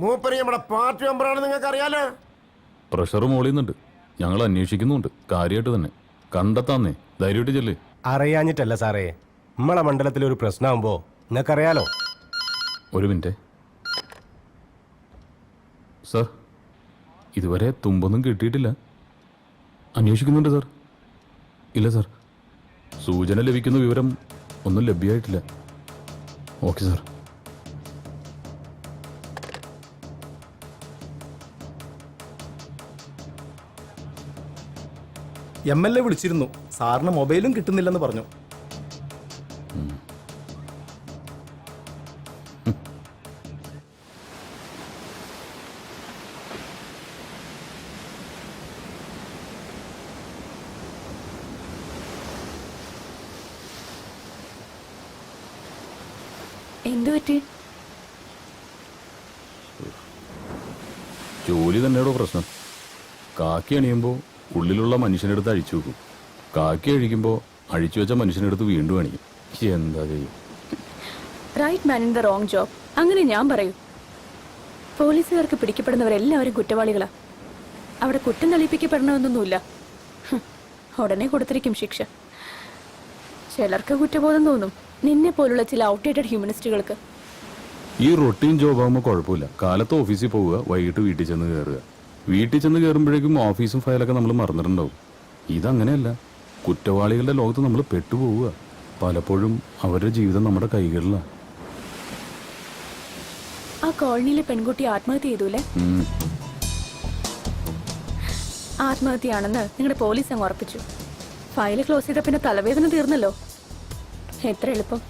മൂപ്പര് നമ്മുടെ പാർട്ടി മെമ്പറാണ്. നിങ്ങൾക്ക് അറിയാലോ. പ്രഷർ മോളിയുന്നുണ്ട്. ഞങ്ങൾ അന്വേഷിക്കുന്നുണ്ട്. കാര്യമായിട്ട് തന്നെ. കണ്ടെത്താന്നേ. ധൈര്യമായിട്ട് ചെല്ലേ. അറിയാഞ്ഞിട്ടല്ല സാറേ, നമ്മളെ മണ്ഡലത്തിലൊരു പ്രശ്നമാകുമ്പോ നിങ്ങൾക്കറിയാലോ. ഒരു മിനിറ്റ് സാർ. ഇതുവരെ തുമ്പൊന്നും കിട്ടിയിട്ടില്ല. അന്വേഷിക്കുന്നുണ്ട് സാർ. ഇല്ല സാർ, സൂചന ലഭിക്കുന്ന വിവരം ഒന്നും ലഭ്യമായിട്ടില്ല. Okay sir. MLA വിളിച്ചിരുന്നു. സാറിന് മൊബൈലും കിട്ടുന്നില്ലെന്ന് പറഞ്ഞു. എന്തു പറ്റി? ജോലി തന്നെയാണോ പ്രശ്നം? കാക്കി അണിയുമ്പോൾ ഉള്ളിലുള്ള മനുഷ്യനെടുത്ത് അഴിച്ചു വെക്കും. കാക്കി അഴിക്കുമ്പോൾ അഴിച്ചു വെച്ച മനുഷ്യനെടുത്ത് വീണ്ടും അണിയും. എന്താ ചെയ്യും? Right man in the wrong job. അങ്ങനെ ഞാൻ പറയൂ. പോലീസുകാർക്ക് പിടിക്കപ്പെടുന്നവരെല്ലാവരും കുറ്റവാളികളാ. അവിടെ കുറ്റം തെളിയിപ്പിക്കപ്പെടണമെന്നൊന്നുമില്ല. ഉടനെ കൊടുത്തിരിക്കും ശിക്ഷ. ചിലർക്ക് കുറ്റബോധം തോന്നും, നിന്നെ പോലുള്ള ചില ഔട്ട്ഡേറ്റഡ് ഹ്യൂമനിസ്റ്റുകൾക്ക്. ഈ റൊട്ടീൻ ജോബ് ആകുമ്പോൾ കുഴപ്പമില്ല. കാലത്ത് ഓഫീസിൽ പോവുക, വൈകിട്ട് വീട്ടിൽ ചെന്ന് കയറുക. വീട്ടിൽ ചെന്ന് കയറുമ്പോഴേക്കും ഓഫീസും ഫയലൊക്കെ നമ്മൾ മറന്നിട്ടുണ്ടാവും. ഇതങ്ങനെയല്ല. കുറ്റവാളികളുടെ ലോകത്ത് നമ്മൾ പെട്ടുപോവുക. പലപ്പോഴും അവരുടെ ജീവിതം നമ്മുടെ കൈകളിലാണ്. കോളനിയിലെ പെൺകുട്ടി ആത്മഹത്യ ചെയ്തൂലേ? ആത്മഹത്യയാണെന്ന് നിങ്ങളുടെ പോലീസ് അങ്ങ് ഉറപ്പിച്ചു. ഫയല് ക്ലോസ് ചെയ്ത പിന്നെ തലവേദന തീർന്നല്ലോ. എത്ര എളുപ്പം.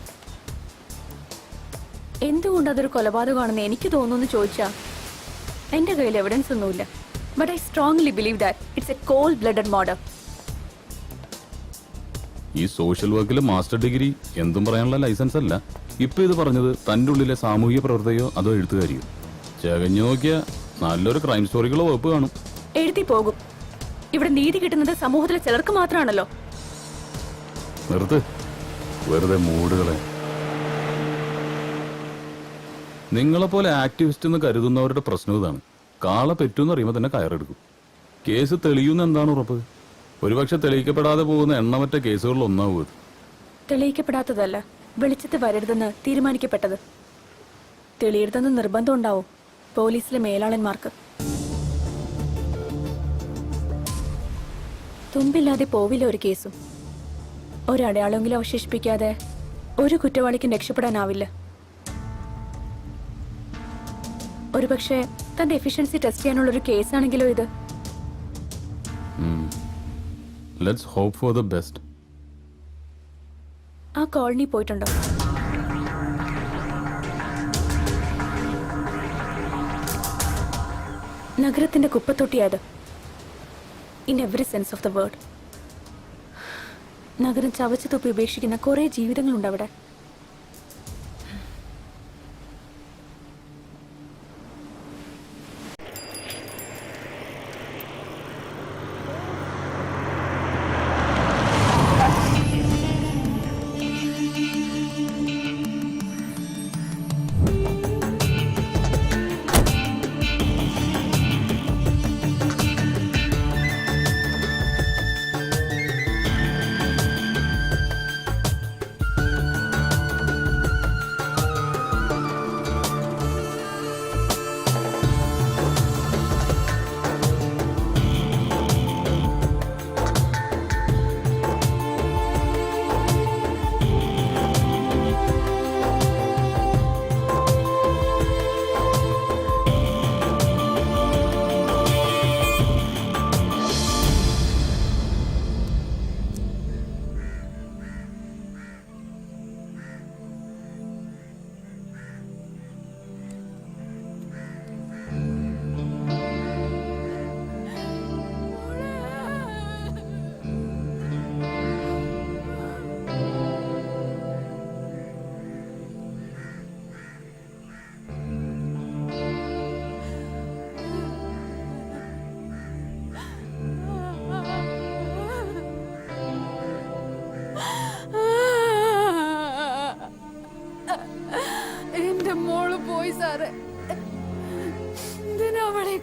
എന്തുകൊണ്ട് അതൊരു കൊലപാതകമാണെന്ന് എനിക്ക് തോന്നുന്നു ചോദിച്ചാ എന്റെ കയ്യിൽ എവിഡൻസ് ഒന്നുമില്ല. But I strongly believe that it's a cold blooded murder. ഈ സോഷ്യൽ വർക്കിലെ മാസ്റ്റർ ഡിഗ്രി എന്തും പറയാനുള്ള ലൈസൻസ് അല്ല. ഇപ്പൊ ഇത് പറഞ്ഞത് തന്റെ ഉള്ളിലെ സാമൂഹിക പ്രവർത്തകയോ അതോ എഴുത്തുകാരിയോ? ചകഞ്ഞു നോക്കിയ നല്ലൊരു ക്രൈം സ്റ്റോറികളോ വകുപ്പ് കാണും. എഴുതി പോകും. ഇവിടെ നീതി കിട്ടുന്നത് സമൂഹത്തിലെ ചിലർക്ക് മാത്രമാണല്ലോ. നിർത്ത്, വെറുതെ മൂടുകളെ. നിങ്ങളെപ്പോലെ ആക്ടിവിസ്റ്റ് എന്ന് കരുതുന്നവരുടെ പ്രശ്നം ഇതാണ്. കാള പെറ്റൂന്ന് അറിയുമ്പോൾ തന്നെ കയറെടുക്കും. കേസ് തെളിയുന്ന എന്താണ് ഉറപ്പ്? ഒരുപക്ഷെ തെളിയിക്കപ്പെടാതെ പോകുന്ന എണ്ണമറ്റ കേസുകളിൽ ഒന്നാവും ഇത്. തെളിയിക്കപ്പെടാത്തതല്ല, വെളിച്ചത്ത് വരരുതെന്ന് തീരുമാനിക്കപ്പെട്ടത്. തെളിയരുതെന്ന് നിർബന്ധം ഉണ്ടാവും പോലീസിലെ മേലാളന്മാർക്ക്. തുമ്പില്ലാതെ പോവില്ല ഒരു കേസും. ഒരടയാളെങ്കിലും അവശേഷിപ്പിക്കാതെ ഒരു കുറ്റവാളിക്കും രക്ഷപ്പെടാനാവില്ല. ഒരുപക്ഷെ തന്റെ എഫിഷ്യൻസി ടെസ്റ്റ് ചെയ്യാനുള്ളൊരു കേസാണെങ്കിലോ ഇത്. Let's hope for the best. ആ കോളനി പോയിട്ടുണ്ടോ? നഗരത്തിന്റെ കുപ്പത്തൊട്ടിയായത്. In every sense of the word. നഗരം ചവച്ചു തുപ്പി ഉപേക്ഷിക്കുന്ന കുറെ ജീവിതങ്ങളുണ്ട് അവിടെ.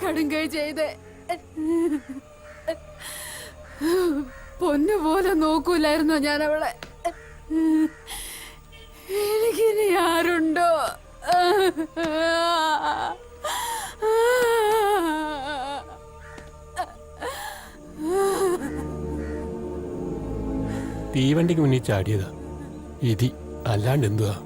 കടുങ്കൈ ചെയ്ത് പൊന്നുപോലെ നോക്കൂലായിരുന്നോ ഞാൻ അവളെ? എനിക്കിനി ആരുണ്ടോ? തീവണ്ടിക്ക് മുന്നിൽ ചാടിയതാ ഇതി, അല്ലാണ്ട് എന്തുവാ?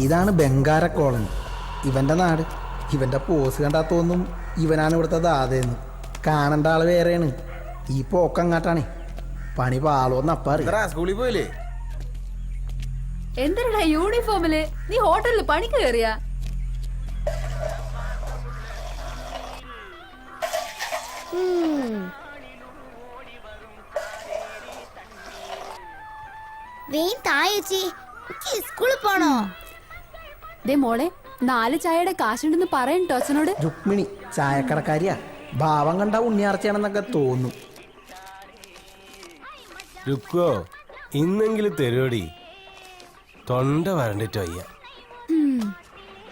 ഇതാണ് ബംഗാര കോളനി, ഇവന്റെ നാട്. ഇവന്റെ പോസ് കണ്ടാ തോന്നും ഇവനാണ് ഇവിടുത്തെ ദാതയെന്ന്. കാണേണ്ട ആള് വേറെയാണ്. ഈ പോക്കങ്ങാട്ടാണേ. പണി പാളോന്ന് അപ്പാറി. സ്കൂളിൽ പോയില്ലേ? എന്തിനാ യൂണിഫോമില്? നീ ഹോട്ടലിൽ പണിക്ക് കയറിയാ? സ്കൂളിൽ പോണോ? ദേ മോളെ, 4 ചായയുടെ കാശുണ്ടെന്ന് പറയണ്ടോ അച്ഛനോട്? രുക്മിണി ചായക്കടക്കാരിയാ, ഭാവം കണ്ട ഉണ്ണിയാർച്ചയാണെന്നൊക്കെ തോന്നും. രുക്കോ ഇന്നെങ്കിലും തരുവടി, തൊണ്ട വരണ്ടിട്ട് വയ്യ.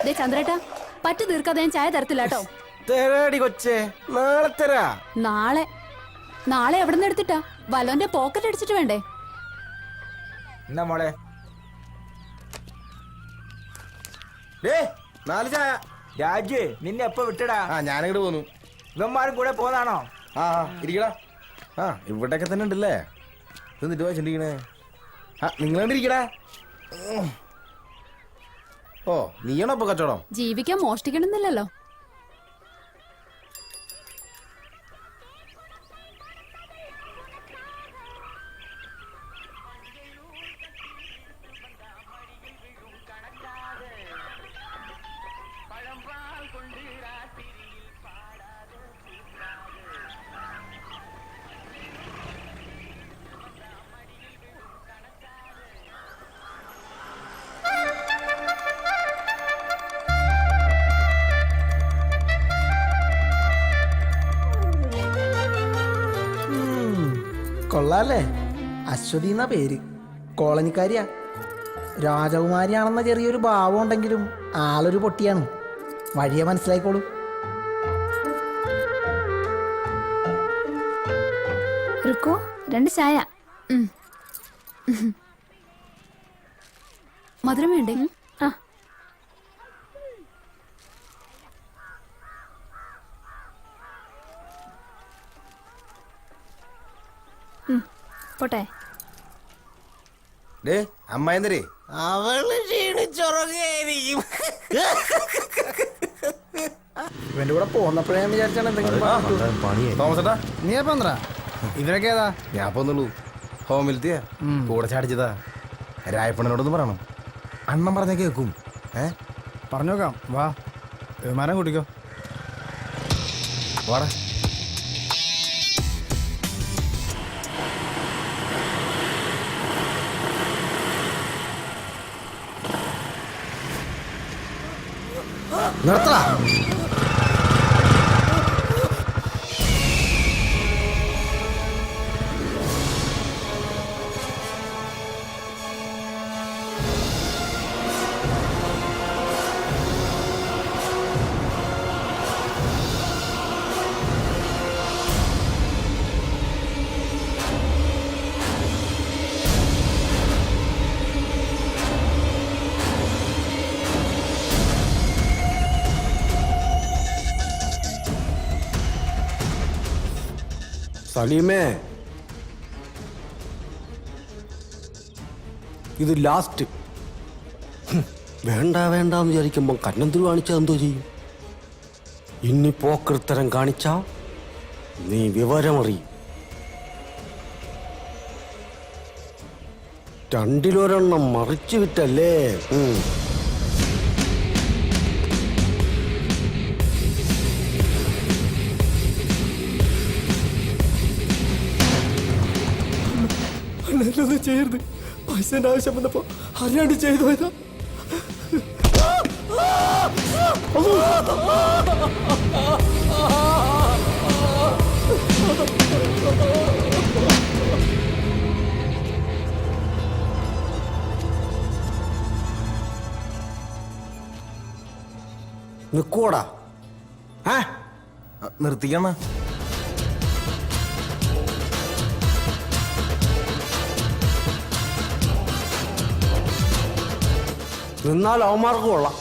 ദേ ചന്ദ്രേട്ടാ, പറ്റു തീർക്കാതെ ഞാൻ ചായ തരത്തില്ല കേട്ടോ. തരാടി കൊച്ചേ, നാളെ തരാ. നാളെ എവിടെ നിന്ന് എടുത്തിട്ടാ? വലോന്റെ പോക്കറ്റ് അടിച്ചിട്ട് വേണ്ടേ? എന്നാ മോളെ 4 ചായ. രാജു നിന്നെ എപ്പോ വിട്ടടാ? ഞാനിങ്ങോട്ട് പോന്നു. ഇവന്മാരും കൂടെ പോന്നാണോ? ഇരിക്കടാ. ഇവിടെയൊക്കെ തന്നെ ഉണ്ടല്ലേ. എന്നിട്ട് വായിച്ചിരിക്കണേ. നിങ്ങളാണ്ടിരിക്കടാ. ഓ നീയാണോ ഇപ്പൊ കച്ചവടം? ജീവിക്കാൻ മോഷ്ടിക്കണമെന്നില്ലല്ലോ. കൊള്ളാല്ലേ? അശ്വതി എന്നാ പേര്, കോളനിക്കാരിയാ. രാജകുമാരിയാണെന്ന ചെറിയൊരു ഭാവം ഉണ്ടെങ്കിലും ആളൊരു പൊട്ടിയാണ്. വഴിയെ മനസ്സിലായിക്കോളൂ. രുക്കോ 2 ചായ. മധുരം വേണ്ടേ? പോട്ടെ. അമ്മായിന്നരേ അവള് ക്ഷീണിച്ചുറങ്ങായിരിക്കും. ഇവന്റെ കൂടെ പോന്നപ്പോഴേ ഞാൻ വിചാരിച്ചാണ് എന്തെങ്കിലും തോമസേട്ടാ നീ എപ്പ ഇവരൊക്കെ ഏതാ? ഞാൻ പോന്നുള്ളൂ. ഹോമിലത്തിയാ കൂടെ ചാടിച്ചതാ. രായപ്പണ്ണനോടൊന്ന് പറയണം, അണ്ണൻ പറഞ്ഞ കേൾക്കും. പറഞ്ഞോക്കാം. വാ, വിമാനം കൂട്ടിക്കോ. വാടാ. നിർത്തടാ. സലീമേ, ഇത് ലാസ്റ്റ്. വേണ്ട വേണ്ടെന്ന് വിചാരിക്കുമ്പോൾ കന്നന്തിരി കാണിച്ചാൽ എന്തോ ചെയ്യും? ഇനി പോക്കൃത്തരം കാണിച്ചാ നീ വിവരമറിയും. 2 മറിച്ചു വിട്ടല്ലേ? ഒന്നും ചെയ്യരുത്. പൈസന്റെ ആവശ്യം വന്നപ്പോ അറിയാണ്ട് ചെയ്തു പോയതാ. നിക്കോടാ. നിർത്തിക്കണ. നിന്നാൽ അവന്മാർക്ക് കൊള്ളാം.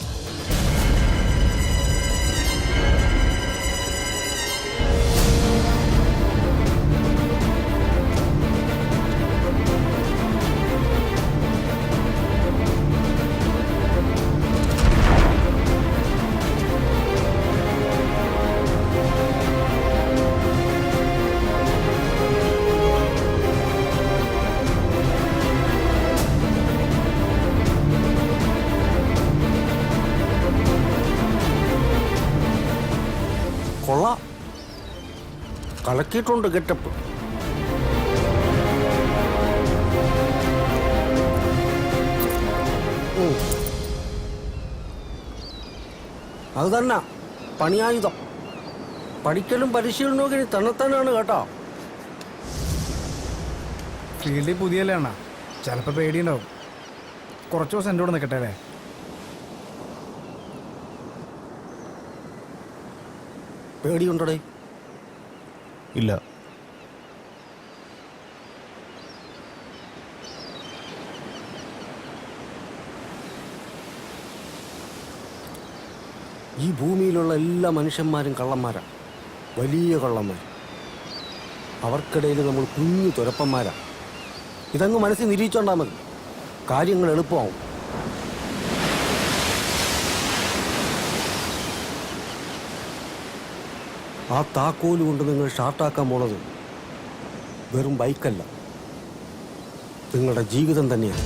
കൊള്ളാം, കലക്കിയിട്ടുണ്ട് ഗെറ്റപ്പ്. അത് തന്നെ പണിയായുധം. പഠിക്കലും പരിശീലനവും ഇനി തന്നെത്താനാണ് കേട്ടോ. ഫീൽഡിൽ പുതിയല്ലേ അണ്ണാ, ചിലപ്പോൾ പേടിയുണ്ടാവും. കുറച്ച് ദിവസം എൻ്റെ കൂടെ നിൽക്കട്ടെ അല്ലേ? പേടിയുണ്ടടേ? ഇല്ല. ഈ ഭൂമിയിലുള്ള എല്ലാ മനുഷ്യന്മാരും കള്ളന്മാരാണ്, വലിയ കള്ളന്മാർ. അവർക്കിടയിൽ നമ്മൾ കുഞ്ഞു തുരപ്പന്മാരാണ്. ഇതങ്ങ് മനസ്സിൽ നിരീക്ഷണ്ടാൽ മതി, കാര്യങ്ങൾ എളുപ്പമാവും. ആ താക്കോല് കൊണ്ട് നിങ്ങൾ ഷാർട്ടാക്കാൻ പോണത് വെറും ബൈക്കല്ല, നിങ്ങളുടെ ജീവിതം തന്നെയാണ്.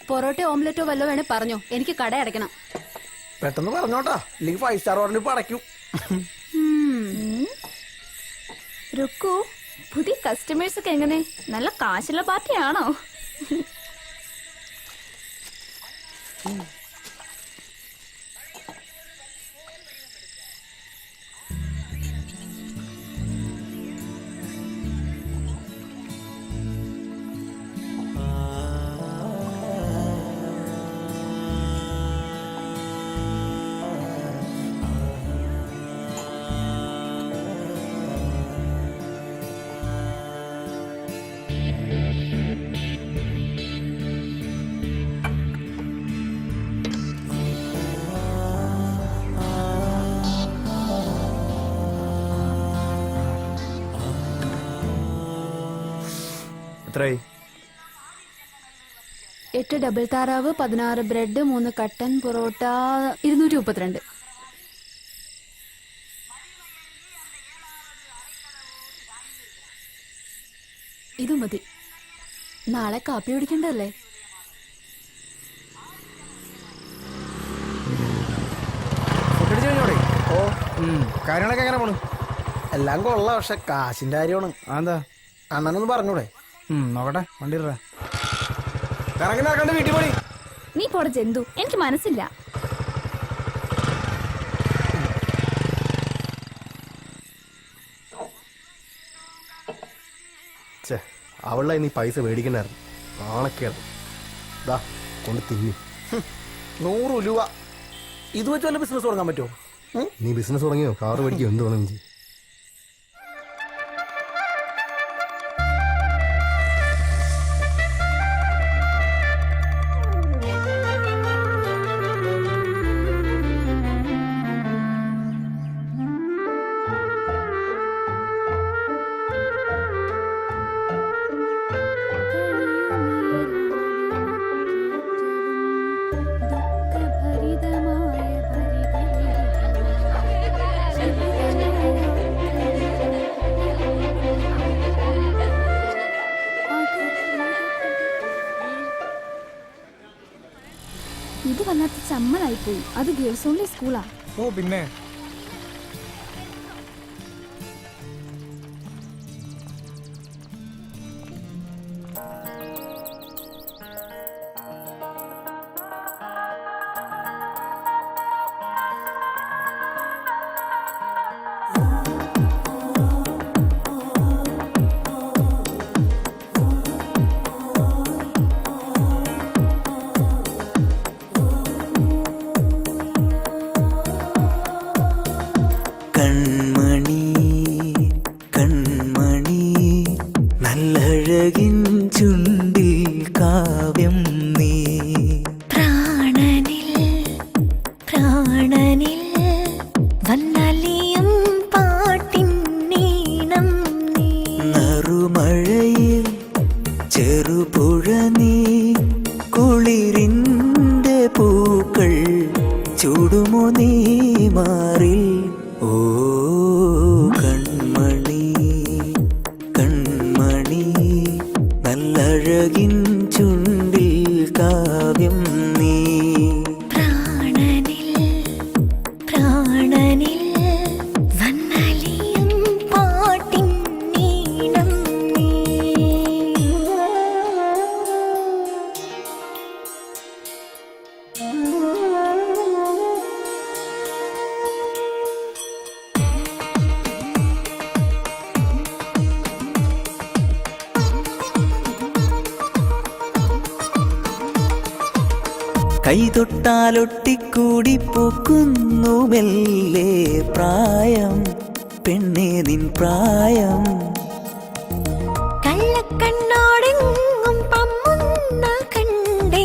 പൊറോട്ട ഓംലെറ്റോ വല്ലോ വേണേ പറഞ്ഞോ, എനിക്ക് കട അടയ്ക്കണം. പെട്ടെന്ന് പറഞ്ഞോട്ടാ, ഇല്ലെങ്കിൽ 5 സ്റ്റാർ ഓർഡറിന് ഇപ്പൊ അടയ്ക്കും. രുക്കു, പുതിയ കസ്റ്റമേഴ്സ് ഒക്കെ എങ്ങനെ? നല്ല കാശുള്ള പാർട്ടിയാണോ? എത്രയായി? 8 ഡബിൾ താറാവ്, 16 ബ്രെഡ്, 3 കട്ടൻ പൊറോട്ട, 232. ഇത് മതി. നാളെ കാപ്പി കുടിക്കണ്ടല്ലേ? ഓ, കാര്യങ്ങളൊക്കെ എങ്ങനെ പോണു? എല്ലാം കൊള്ളാം, പക്ഷെ കാശിന്റെ കാര്യമാണ്. എന്താ അണ്ണനൊന്ന് പറഞ്ഞൂടെ? നോക്കട്ടെ, വണ്ടി കറങ്ങി നടക്കണ്ട, വീട്ടിൽ പോയി. നീ പോടെ ജന്തു, എനിക്ക് മനസ്സില്ല. അവളെ നീ പൈസ മേടിക്കണ്ടായിരുന്നു, ആണൊക്കെയാണ്. ദാ കൊണ്ട് തിന്നി. 100 രൂപ ഇത് വെച്ച് വല്ല ബിസിനസ് തുടങ്ങാൻ പറ്റുമോ? നീ ബിസിനസ് തുടങ്ങിയോ? കാറ് മേടിക്കോ? എന്ത് വേണം ചെയ്യും? ഇത് വല്ലാത്ത ചമ്മലായി പോയി. അത് ഗേൾസ് ഓൺലി സ്കൂളാ. ഓ പിന്നെ കൺമണി കൺമണി നല്ലഴകിൻ ചുണ്ടിൽ കാവ്യം നീ പ്രാണനിൽ പ്രാണനിൽ വന്നലിയും പാട്ടിൻ നീണം നീ നറുമഴയിൽ ചെറുപുഴ നീ കുളിരിൻ്റെ പൂക്കൾ ചൂടുമോ നീ മാറിൽ ഓ കൺമണി കൺമണി നല്ലഴകിൻ ചുണ്ടിൽ കാവ്യം നീ പ്രാണനിൽ പ്രാണനിൽ വന്നലിയും പാട്ടിൻ നീണം നീ കൈതൊട്ടാലൊട്ടിക്കൂടി പൂക്കുന്നു മെല്ലെ പ്രായം പെണ്ണേ നിൻ പ്രായം കള്ളക്കണ്ണോടെങ്ങും പമ്മുന്ന കണ്ടേ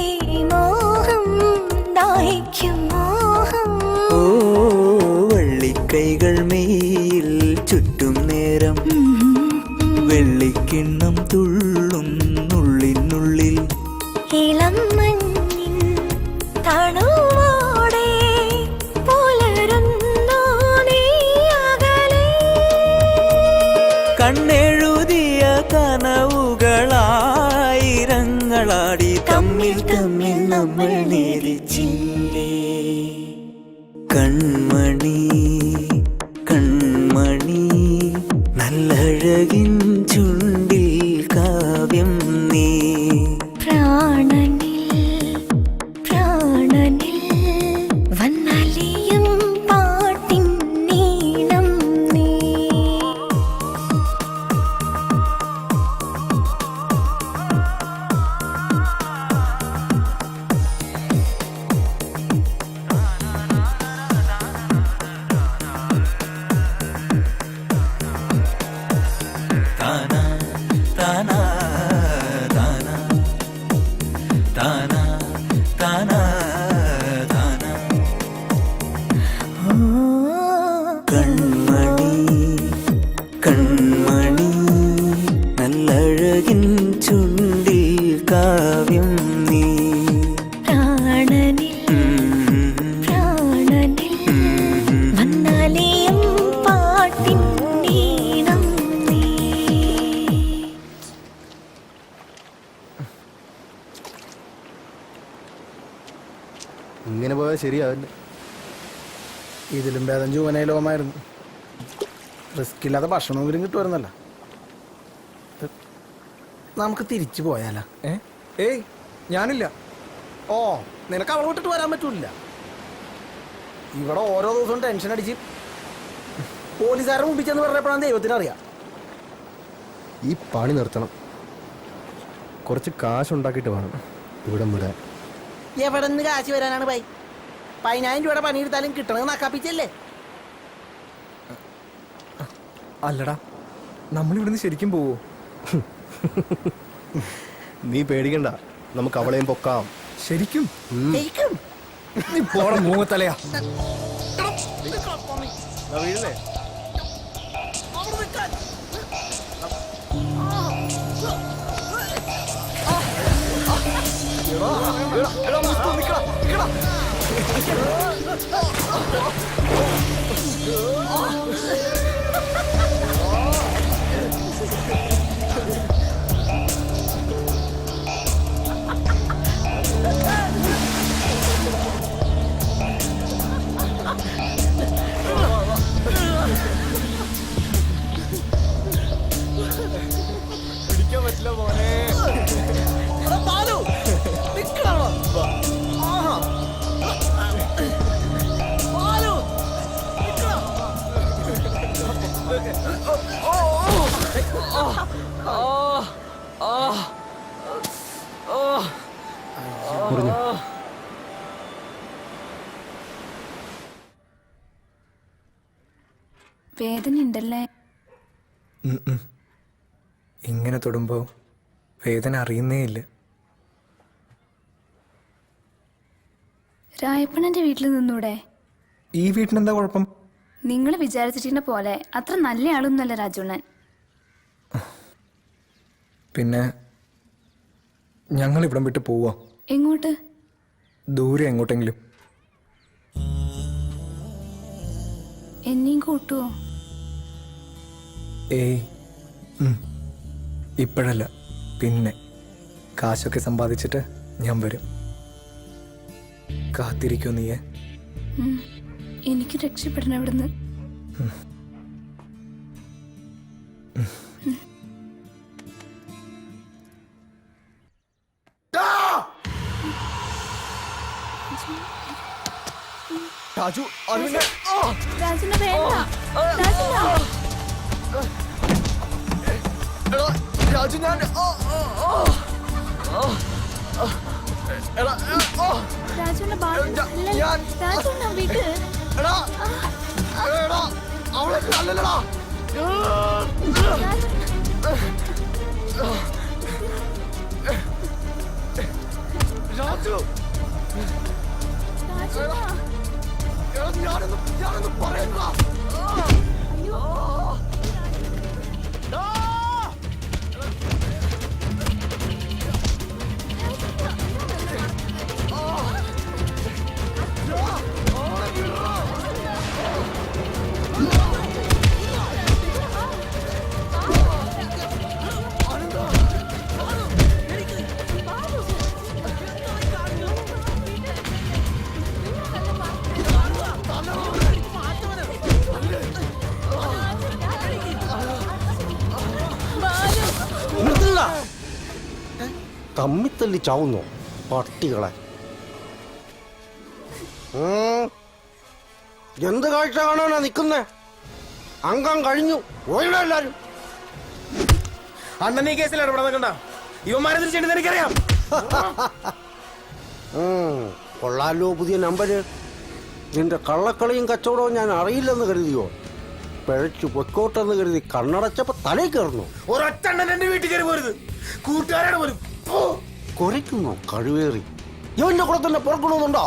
മോഹം ദാഹിക്കും മോഹം ഓ വള്ളിക്കൈകൾ മെയിൽ ചുറ്റും നേരം വെള്ളിക്കിണ്ണം തുള്ളും നുള്ളിനുള്ളിൽ ഇളം മഞ്ഞിൻ തണുവോടെ പുലരുന്നു നീ അകലെ കണ്ണെഴുതിയ കനവുകളായിരങ്ങളാടി തമ്മിൽ തമ്മിൽ നമ്മൾ നേരിച്ചില്ലേ കൺമണി കൺമണി നല്ലഴകിൻ ചുണ്ടിൽ കാവ്യം നീ പ്രാണനിൽ പ്രാണനിൽ വന്നലിയും പാട്ടിൻ നീണം നീ താനാ താനാ താനാ താനാ താനാ താനാ കൺമണി കൺമണി നല്ലഴകിൻ ചുണ്ടിൽ കാവ്യം നീ പ്രാണനിൽ പ്രാണനിൽ വന്നലിയും പാട്ടിൻ നീണം നീ ഇങ്ങനെ പോയാൽ ശരിയാവില്ല. ഇതിലും ഭേദം ജൂവനയിലോമായിരുന്നു. റിസ്ക് ഇല്ലാതെ ഭക്ഷണമെങ്കിലും കിട്ടുമായിരുന്നല്ല. നമുക്ക് തിരിച്ചു പോയാലാ? ഏയ് ഞാനില്ല. ഓ നിനക്ക് അവളെ വിട്ടിട്ട് വരാൻ പറ്റൂല. ഇവിടെ ഓരോ ദിവസവും ടെൻഷൻ അടിച്ച് പോലീസുകാരെ മുമ്പിച്ചെന്ന് പറഞ്ഞപ്പോഴാണ് ദൈവത്തിനറിയാം. ഈ പണി നിർത്തണം. കുറച്ച് കാശുണ്ടാക്കിയിട്ട് വേണം ഇവിടെ വിടാൻ. എവിടെ നിന്ന് കാശ് വരാനാണ് ബൈ? 10,000 രൂപയുടെ പണിയെടുത്താലും കിട്ടണത് നക്കാപ്പിച്ചല്ലേ? അല്ലടാ, നമ്മളിവിടുന്ന് ശരിക്കും പോവോ? നീ പേടിക്കണ്ട, നമുക്ക് അവളെയും പൊക്കാം. ശരിക്കും നീ പോണ മൂങ്ങത്തലയാ. വീഴല്ലേ? മുറിഞ്ഞു. വേദന ഉണ്ടല്ലേ? ഇങ്ങനെ തൊടുമ്പോ വേദന അറിയുന്നേ ഇല്ല. രായപ്പണന്റെ വീട്ടിൽ നിന്നൂടെ? ഈ വീട്ടിനെന്താ കുഴപ്പം? നിങ്ങൾ വിചാരിച്ചിട്ടിന്റെ പോലെ അത്ര നല്ല ആളൊന്നുമല്ല രാജുണ്ണൻ. പിന്നെ ഞങ്ങൾ ഇവിടം വിട്ട് പോവാ. എങ്ങോട്ട്? ദൂരെ എങ്ങോട്ടെങ്കിലും. എന്നെയും കൂട്ടുവോ? ഏയ് ഇപ്പോഴല്ല, പിന്നെ കാശൊക്കെ സമ്പാദിച്ചിട്ട് ഞാൻ വരും. കാത്തിരിക്കോ നീയെ? എനിക്ക് രക്ഷപ്പെടണം ഇവിടുന്ന്. രാജു, രാജുണ്ണ വേണ്ട. രാജുണ്ണ. രാജു, ഞാൻ രാജുണ്ണ രാജുണ്ണ വിട്. അല്ലല്ലടാ. രാജു, ഞാനൊന്നും പറയണ്ട. തമ്മിത്തല്ലി ചാവുന്നോ പട്ടികളെ? എന്ത് കാഴ്ച കാണാനാ നിൽക്കുന്നേ? അംഗം കഴിഞ്ഞു പോയിട എല്ലാരും. അണ്ണൻ ഈ കേസിൽ ഇടപെടാൻ നിൽക്കണ്ട. ഇവന്മാരെ തിരിച്ചെടുത്ത് എനിക്കറിയാം. കൊള്ളാലോ പുതിയ നമ്പര്. നിന്റെ കള്ളക്കളിയും കച്ചവടവും ഞാൻ അറിയില്ലെന്ന് കരുതിയോ? പിഴച്ചു പൊക്കോട്ടെന്ന് കരുതി കണ്ണടച്ചപ്പോ തലയിൽ കയറുന്നു. ഒരൊറ്റ അണ്ണൻ എന്റെ വീട്ടിൽ കയറി പോരുത്. കൂട്ടുകാരാണ് പോലും. കുരയ്ക്കുന്നു കഴിവേറി. ഇവന്റെ കൂടെ തന്നെ പുറക്കണമെന്നുണ്ടോ?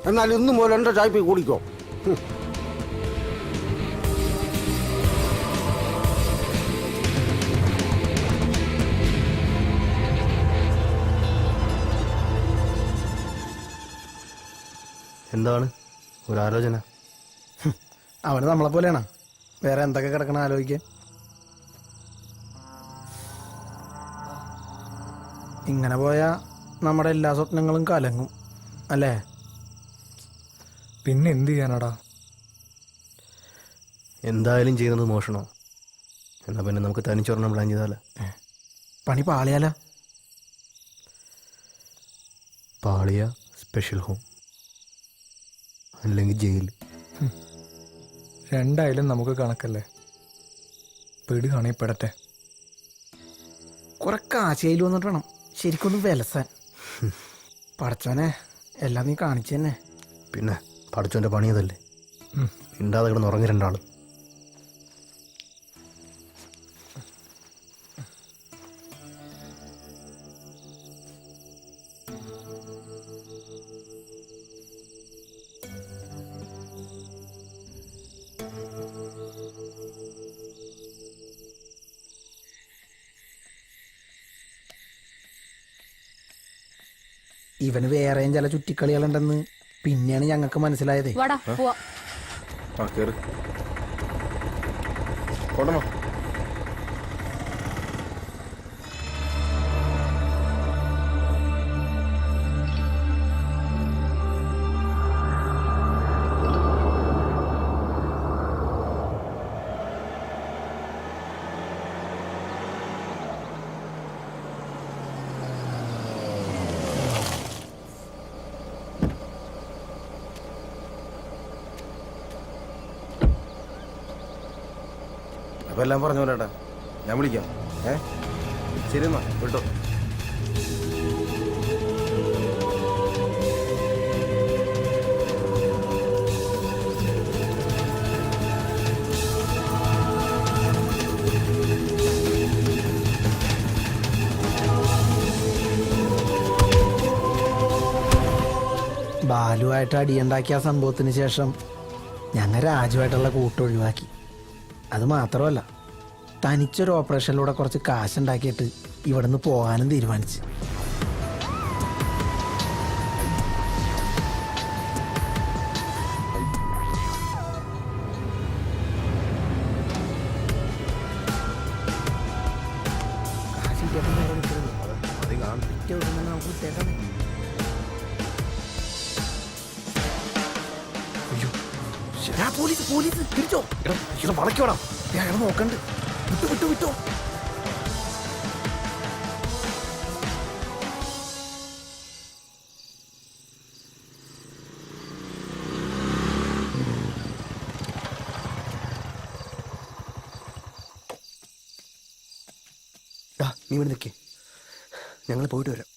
എന്നാൽ ഇന്നു മുതൽ എന്റെ ചായ്പ കൂടിക്കോ. എന്താണ് ഒരാലോചന? അവന് നമ്മളെ പോലെയാണ്. വേറെ എന്തൊക്കെ കിടക്കണം ആലോചിക്കാൻ. ഇങ്ങനെ പോയാ നമ്മുടെ എല്ലാ സ്വപ്നങ്ങളും കലങ്ങും അല്ലേ? പിന്നെ എന്ത് ചെയ്യാനാടാ? എന്തായാലും ചെയ്യുന്നത് മോഷണോ? എന്നാ പിന്നെ നമുക്ക് തനിച്ചൊരെണ്ണം പ്ലാൻ ചെയ്താലേ? പണി പാളിയാല. പാളിയ സ്പെഷ്യൽ ഹോം, അല്ലെങ്കിൽ ജയിൽ. രണ്ടായാലും നമുക്ക് കണക്കല്ലേ. പെടുകയാണെ പെടട്ടെ. കുറെ കാശയിൽ വന്നിട്ട് വേണം ശരിക്കൊന്ന് വിലസാൻ. പടച്ചോനെ എല്ലാം നീ കാണിച്ചു തന്നെ. പിന്നെ പഠിച്ചോന്റെ പണിയതല്ലേ. ഇണ്ടാതെ കിടന്ന് ഉറങ്ങി രണ്ടാളും. ഇവന് വേറെയും ചില ചുറ്റിക്കളികളുണ്ടെന്ന് പിന്നെയാണ് ഞങ്ങൾക്ക് മനസ്സിലായത്. അപ്പൊ എല്ലാം പറഞ്ഞ പോലെ ഞാൻ വിളിക്കാം. ശരി എന്നാ കേട്ടോ. ബാലുവായിട്ട് അടിയുണ്ടാക്കിയ സംഭവത്തിന് ശേഷം ഞങ്ങൾ രാജുവായിട്ടുള്ള കൂട്ടൊഴിവാക്കി. അത് മാത്രമല്ല, തനിച്ചൊരു ഓപ്പറേഷനിലൂടെ കുറച്ച് കാശുണ്ടാക്കിയിട്ട് ഇവിടുന്ന് പോകാനും തീരുമാനിച്ചു. പോലീസ് പോലീസ് തിരിച്ചോ, വളയ്ക്കോടാം, അയാൾ നോക്കണ്ട്. വിട്ടു വിട്ടു വിട്ടോ. നീ ഇവിടെ നിൽക്കേ, ഞങ്ങൾ പോയിട്ട് വരാം.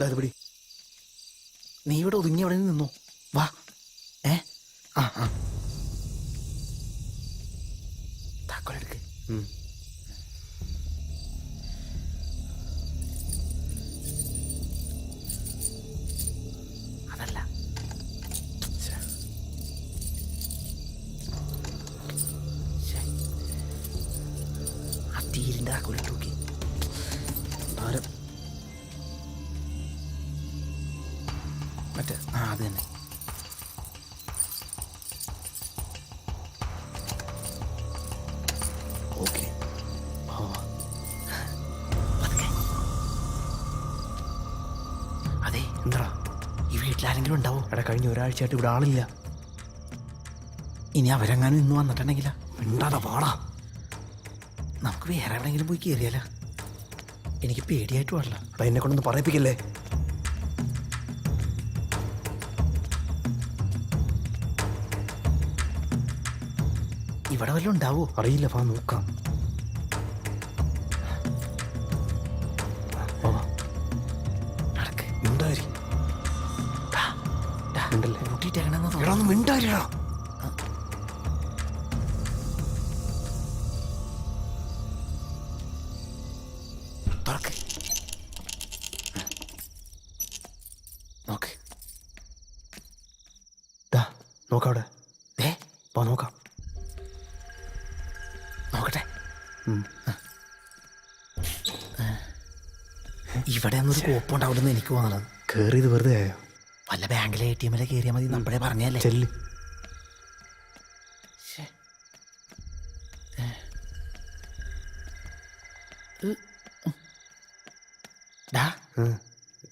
അതുപടി നീ ഇവിടെ ഒതുങ്ങി അവിടെ നിന്നോ. വാ. ആ ആ താക്കോലെടുക്ക്. അതല്ല, ആ തീരിൻ്റെ താക്കോലിട്ട് നോക്കി. മറ്റേ അത് തന്നെ. ഓക്കെ. അതെ, എന്താ ഈ വീട്ടിലാരെങ്കിലും ഉണ്ടാവോ? എടാ, കഴിഞ്ഞ ഒരാഴ്ചയായിട്ട് ഇവിടെ ആളില്ല. ഇനി അവരെങ്ങാനും ഇന്ന് വന്നിട്ടുണ്ടെങ്കിലാ? മിണ്ടാതെ പാടാ. നമുക്ക് വേറെ എവിടെയെങ്കിലും പോയി കയറിയാലോ? എനിക്ക് പേടിയായിട്ട് പാടില്ല. എടാ, എന്നെ കൊണ്ടൊന്ന് പറയിപ്പിക്കല്ലേ. ഇവിടെ വല്ലതും ഉണ്ടാവോ? അറിയില്ല, വാ നോക്കാം. മിണ്ടാരി കൂട്ടിയിട്ടേക്കണെന്ന് ഒന്ന് മിണ്ടാരിടാ. തുറക്ക്. നോക്ക്. നോക്കവിടെ. വാ നോക്കാം. നോക്കട്ടെ. ഇവിടെ ഒന്നൊരു കോപ്പുണ്ടാവില്ലെന്ന് എനിക്ക് തോന്നണത്. കേറിയത് വെറുതെ ആയോ? വല്ല ബാങ്കിലെ ATM കയറിയാൽ മതി. നമ്മളെ പറഞ്ഞല്ലേ. ചെല്ല്.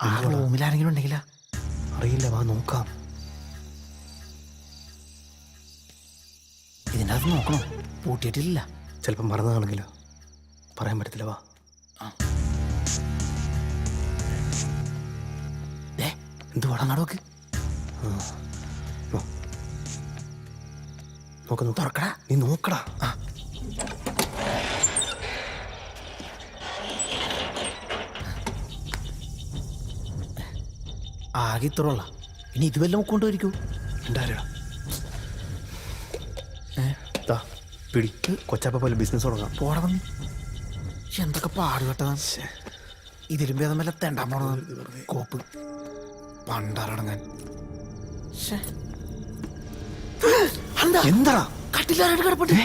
ആ റൂമിൽ ആരെങ്കിലും ഉണ്ടെങ്കിലാ? അറിയില്ല, വാ നോക്കാം. ഇതിൻ്റെ അകത്ത് നോക്കണോ? പൂട്ടിയിട്ടില്ല. ചിലപ്പം മറന്നതാണെങ്കിലോ, പറയാൻ പറ്റത്തില്ല. വാ. എന്തുവാടാ നടക്ക്? നോക്ക, തുറക്കടാ. നീ നോക്കടാ. ആകെ ഇത്രയുള്ള. ഇനി ഇത് വല്ലതും കൊണ്ടുവരിക്കൂ. ഉണ്ടായിരടാ. പിടി. കൊച്ചാപ്പ പോലെ ബിസിനസ് തുടങ്ങാം. പോടാ വന്നി. എന്തൊക്കെ പാടുപെട്ടതാ. ഇതിലും ഭേദം വല്ല തെണ്ടാൻ പോണത്. കോപ്പ് പണ്ടാറടങ്ങാൻ. എന്താ കട്ടിലാരായിട്ട് കിടപ്പട്ടെ?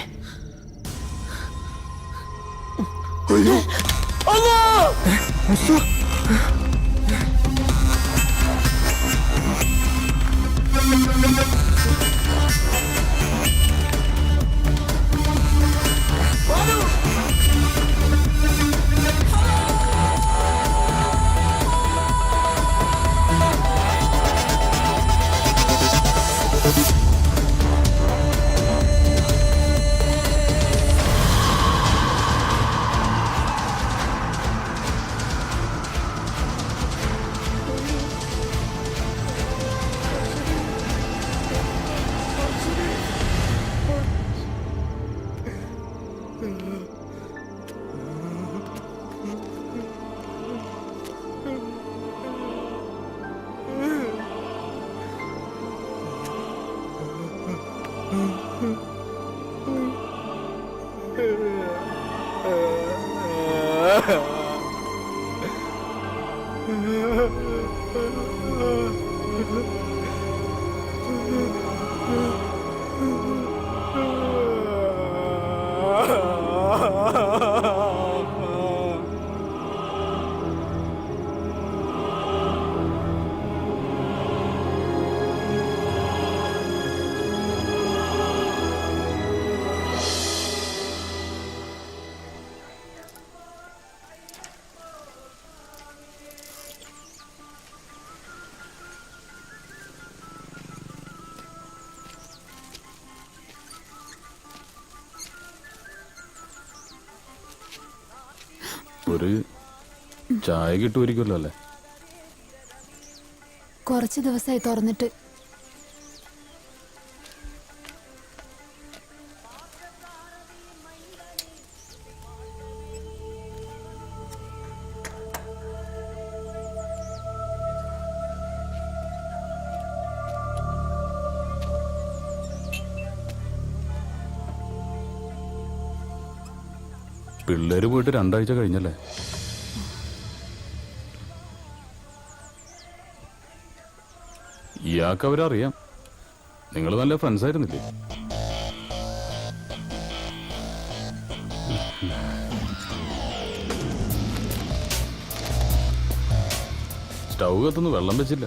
ഒരു ചായ കിട്ടുമായിരിക്കുമല്ലോ അല്ലേ? കുറച്ച് ദിവസമായി തുറന്നിട്ട്. പിള്ളേര് പോയിട്ട് 2 ആഴ്ച കഴിഞ്ഞല്ലേ? ഇയാൾക്ക് അവരറിയാം. നിങ്ങൾ നല്ല ഫ്രണ്ട്സ് ആയിരുന്നില്ലേ? സ്റ്റൗ കത്തുന്നു, വെള്ളം വെച്ചില്ല.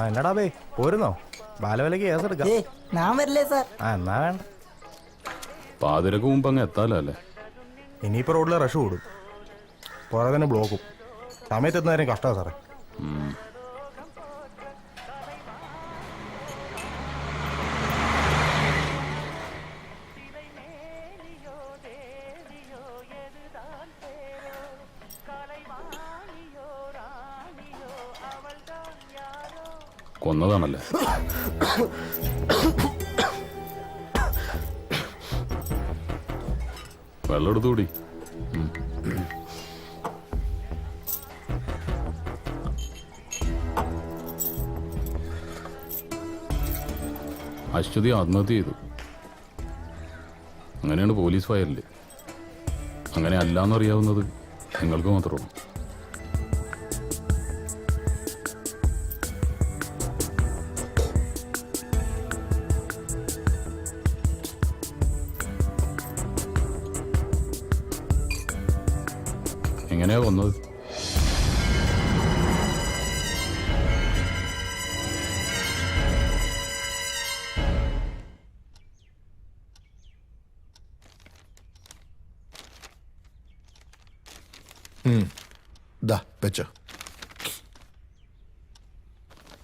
എന്നടാ ബേ പോരുന്നോ? ബാലവിലക്ക് കേസ് എടുക്കാം. ഞാൻ വരില്ലേ സാർ? എന്നാ വേണ്ട. പാതിരക്ക് മുമ്പ് അങ്ങ് എത്താലോ അല്ലേ? ഇനിയിപ്പോൾ റോഡിൽ റഷ് കൂടും, പുറകെ തന്നെ ബ്ലോക്കും. സമയത്ത് എത്തുന്നവരും കഷ്ടമാണ് സാറേ. കൊന്നതാണല്ലേ? വെള്ളം എടുത്തുകൂടി. അശ്വതി ആത്മഹത്യ ചെയ്തു. അങ്ങനെയാണ് പോലീസ് ഫയലിൽ. അങ്ങനെ അല്ലാന്നറിയാവുന്നത് നിങ്ങൾക്ക് മാത്രമാണ്. എങ്ങനെയാ കൊന്നത്?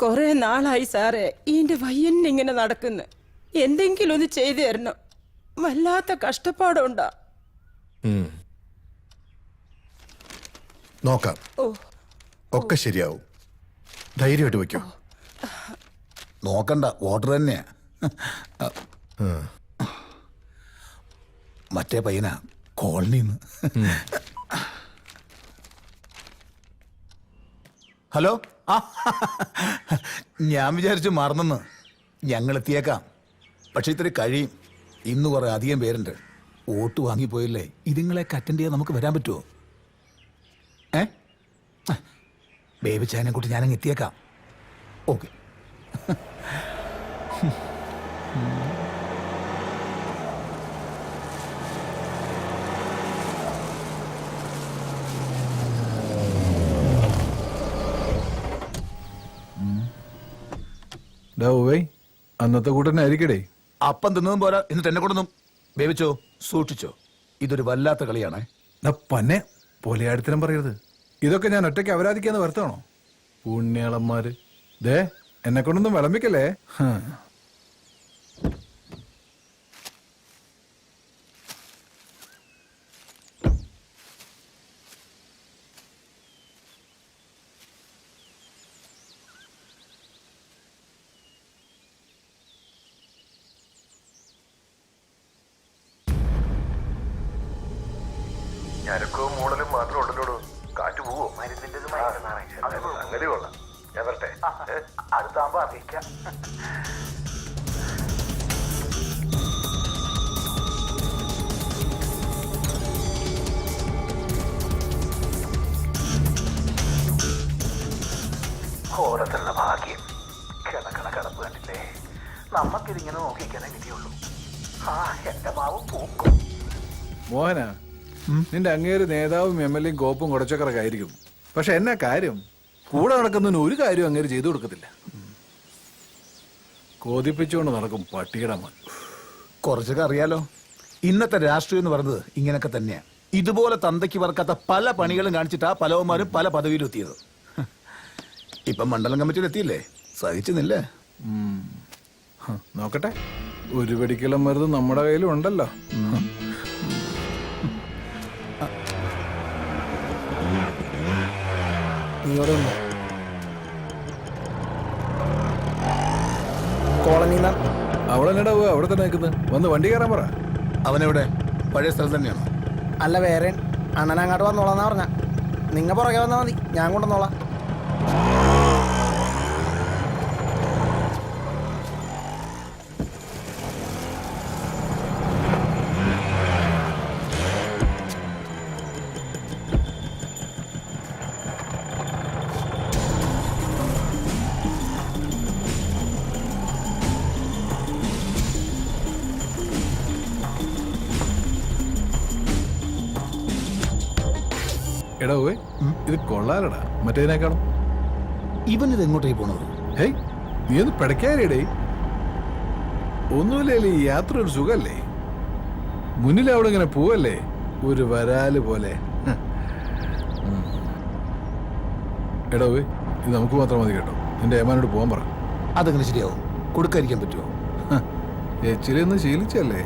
കൊറേ നാളായി സാറേ ഈന്റെ വയ്യന്നിങ്ങനെ നടക്കുന്നു. എന്തെങ്കിലും ഒന്ന് ചെയ്തു തരണം. വല്ലാത്ത കഷ്ടപ്പാടുണ്ടാ. നോക്കാം, ഒക്കെ ശരിയാവും. ധൈര്യമായിട്ട് വയ്ക്കോ. നോക്കണ്ട, വാട്ടർ തന്നെയാ. മറ്റേ പയ്യനാ കോളനിന്ന്. ഹലോ, ഞാൻ വിചാരിച്ചു മറന്നെന്ന്. ഞങ്ങൾ എത്തിയേക്കാം, പക്ഷെ ഇത്തിരി കഴിയും. ഇന്ന് കുറെ അധികം പേരുണ്ട്. വോട്ട് വാങ്ങിപ്പോയില്ലേ, ഇതുങ്ങളെയൊക്കെ അറ്റൻഡ് ചെയ്യാൻ നമുക്ക് വരാൻ പറ്റുമോ? ബേബി ചായനെ കൂട്ടി ഞാനങ്ങ് എത്തിയേക്കാം. ഓക്കെ. അന്നത്തെ കൂട്ടന്നെ ആയിരിക്കടേ. അപ്പം തിന്നതും പോരാ, എന്നിട്ട് എന്നെ കൊണ്ടൊന്നും വേവിച്ചോ, സൂക്ഷിച്ചോ. ഇതൊരു വല്ലാത്ത കളിയാണേ. പന്നെ പൊലയാടിത്തരം പറയരുത്. ഇതൊക്കെ ഞാൻ ഒറ്റയ്ക്ക് അപരാധിക്കാന്ന് വരുത്താണോ? പുണ്യാളന്മാര്. ദേ എന്നെ കൊണ്ടൊന്നും വിളമ്പിക്കല്ലേ. ഞരക്കവും മൂടലും മാത്രം ഉണ്ടല്ലോ. കാറ്റ് പോവോ? അങ്ങനെ കൊള്ളാം. ഞാൻ വരട്ടെ. അടുത്താകുമ്പോ അറിയിക്കാം. ഓരത്തുള്ള ഭാഗ്യം. കിടക്കണ കിടപ്പ് കണ്ടില്ലേ? നമ്മക്കിതിങ്ങനെ നോക്കിക്കാനേ വിധിയുള്ളൂ. എന്റെ മാവ് പൂക്കും. മോഹന, നിന്റെ അങ്ങേര് നേതാവും MLA യും കോപ്പും കുറച്ചൊക്കെ ആയിരിക്കും. പക്ഷെ എന്നാ കാര്യം? കൂടെ നടക്കുന്നതിന് ഒരു കാര്യം അങ്ങേര് ചെയ്തു കൊടുക്കത്തില്ല. കോതിപ്പിച്ചുകൊണ്ട് നടക്കും പട്ടിയുടെ മോൻ. കുറച്ചൊക്കെ അറിയാലോ. ഇന്നത്തെ രാഷ്ട്രീയം എന്ന് പറയുന്നത് ഇങ്ങനൊക്കെ തന്നെയാ. ഇതുപോലെ തന്തയ്ക്ക് പറക്കാത്ത പല പണികളും കാണിച്ചിട്ടാ പലവന്മാരും പല പദവിയിലും എത്തിയത്. ഇപ്പം മണ്ഡലം കമ്മിറ്റിയിൽ എത്തിയില്ലേ? സഹിച്ചുന്നില്ലേ? നോക്കട്ടെ, ഒരു വെടിക്കലും മരുന്ന് നമ്മുടെ കയ്യിലും ഉണ്ടല്ലോ. അവിടെ തന്നെ പോവുക, അവിടെ തന്നെ നിൽക്കുന്നത്. വന്ന് വണ്ടി കയറാൻ പറ. അവനെവിടെ? പഴയ സ്ഥലം തന്നെയാണോ? അല്ല, വേറെ അണ്ണൻ അങ്ങോട്ട് വന്നോളാന്നാ പറഞ്ഞ. നിങ്ങ പുറകെ വന്നാൽ മതി, ഞാൻ കൊണ്ടുവന്നോളാം. എടാ പോയി, ഇത് കൊള്ളാലടാ മറ്റേതിനേക്കാളും. ഇവൻ ഇത് എങ്ങോട്ടേക്ക് പോണത്? ഹേയ്, നീ ഒന്ന് പിടയ്ക്കാനേടേ. ഒന്നുമില്ലേ, ഈ യാത്ര ഒരു സുഖല്ലേ? മുന്നിൽ അവിടെ ഇങ്ങനെ പോവല്ലേ, ഒരു വരാല് പോലെ. എടാ പോയി, ഇത് നമുക്ക് മാത്രം മതി കേട്ടോ. നിന്റെ ഏമാനോട് പോകാൻ പറ. അതെങ്ങനെ ശരിയാവും? കൊടുക്കാതിരിക്കാൻ പറ്റുമോ? എച്ചിരി ഒന്ന് ശീലിച്ചല്ലേ.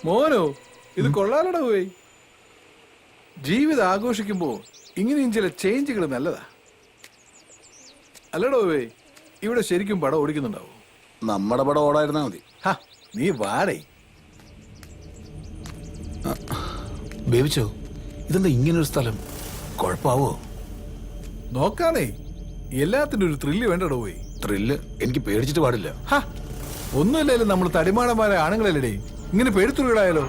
മോനോ, ഇത് കൊള്ളാലടാ പോയി. ജീവിതം ആഘോഷിക്കുമ്പോ ഇങ്ങനെയും ചില ചേഞ്ചുകൾ നല്ലതാ. അല്ലടോ പോയി, ഇവിടെ ശരിക്കും പടം ഓടിക്കുന്നുണ്ടാവോ? നമ്മുടെ പടം ഓടായിരുന്നാ മതി. നീ വാടേ. ബേബിച്ചോ, ഇതെന്താ ഇങ്ങനൊരു സ്ഥലം? കുഴപ്പാവോ? നോക്കാനേ, എല്ലാത്തിനും ഒരു ത്രില്ല് വേണ്ടടോ പോയി. ത്രില്ല്? എനിക്ക് പേടിച്ചിട്ട് പാടില്ല. ഒന്നുമില്ലായാലും നമ്മൾ തടിമാടന്മാരെ ആണുങ്ങളല്ലേ, ഇങ്ങനെ പേടിത്തുള്ളിടായാലോ?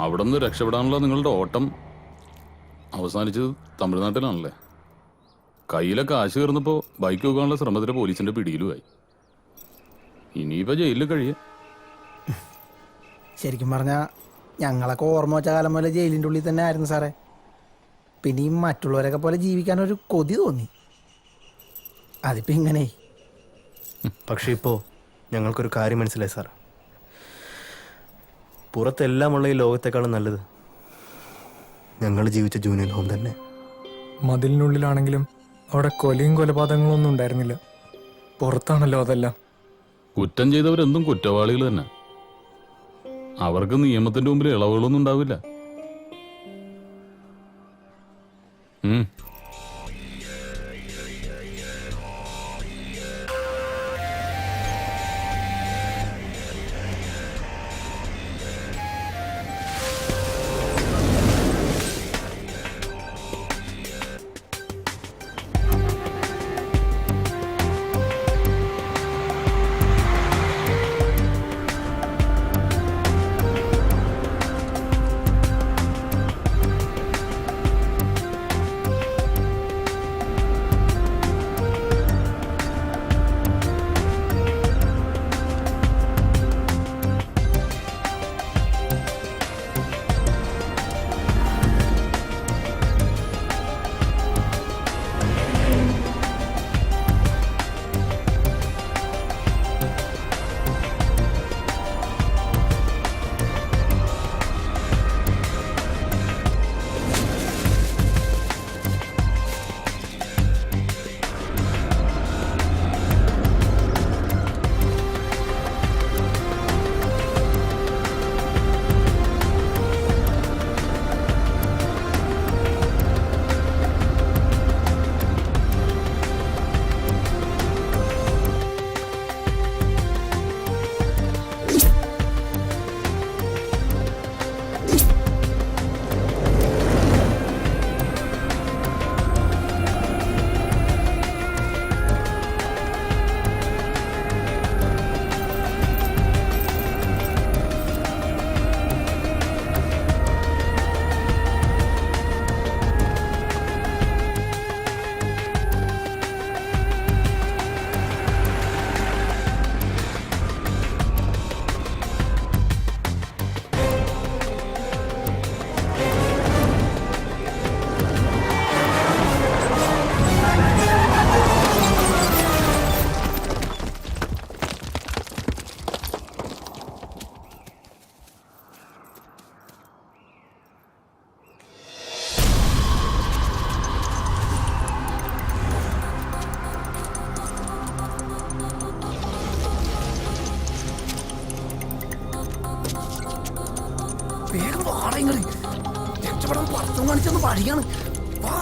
അവിടെ നിന്ന് രക്ഷപ്പെടാനുള്ള നിങ്ങളുടെ ഓട്ടം അവസാനിച്ചത് തമിഴ്നാട്ടിലാണല്ലേ? കയ്യിലെ കാശ് കയറുന്നപ്പോൾ ബൈക്ക് വെക്കാനുള്ള ശ്രമത്തിലെ പോലീസിന്റെ പിടിയിലുമായി. ഇനിയിപ്പോൾ ജയിലിൽ കഴിയാം. ശരിക്കും പറഞ്ഞാൽ ഞങ്ങളൊക്കെ ഓർമ്മ വെച്ച കാലം പോലെ ജയിലിൻ്റെ ഉള്ളിൽ തന്നെ ആയിരുന്നു സാറേ. പിന്നെ ഈ മറ്റുള്ളവരൊക്കെ പോലെ ജീവിക്കാനൊരു കൊതി തോന്നി. അതിപ്പോൾ ഇങ്ങനെ. പക്ഷെ ഇപ്പോൾ ഞങ്ങൾക്കൊരു കാര്യം മനസ്സിലായി സാർ. പുറത്തെല്ലാമുള്ള ഈ ലോകത്തെക്കാളും നല്ലത് ഞങ്ങൾ ജീവിച്ച ജൂനിയർ ഹോം തന്നെ. മതിലിനുള്ളിലാണെങ്കിലും അവിടെ കൊലയും കൊലപാതകങ്ങളും ഒന്നും ഉണ്ടായിരുന്നില്ല. പുറത്താണല്ലോ അതെല്ലാം. കുറ്റം ചെയ്തവരെന്തും കുറ്റവാളികൾ തന്നെ. അവർക്ക് നിയമത്തിന്റെ മുമ്പിൽ ഇളവുകളൊന്നും ഉണ്ടാവില്ല. വേഗം വാടകങ്ങള് രക്ഷപ്പെടാൻ പുറത്തും കാണിച്ചൊന്ന് പഠിക്കാണ്. വാ.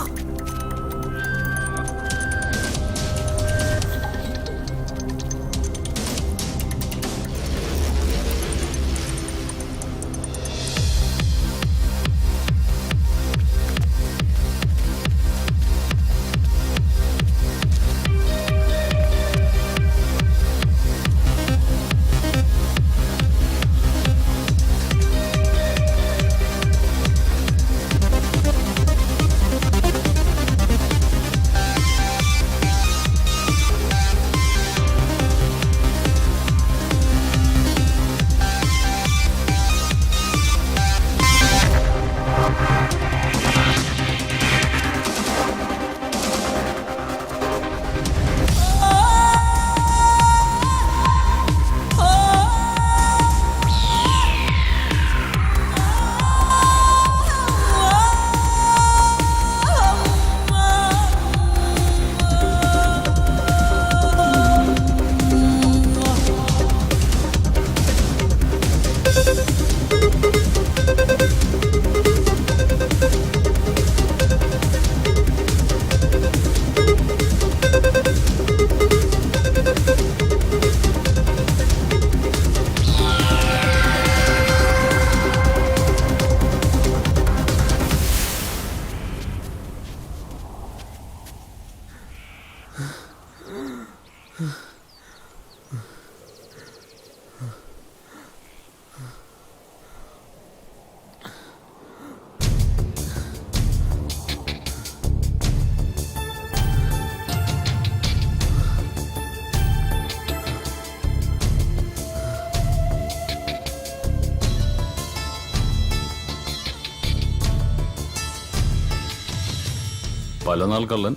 പല നാൾ കള്ളൻ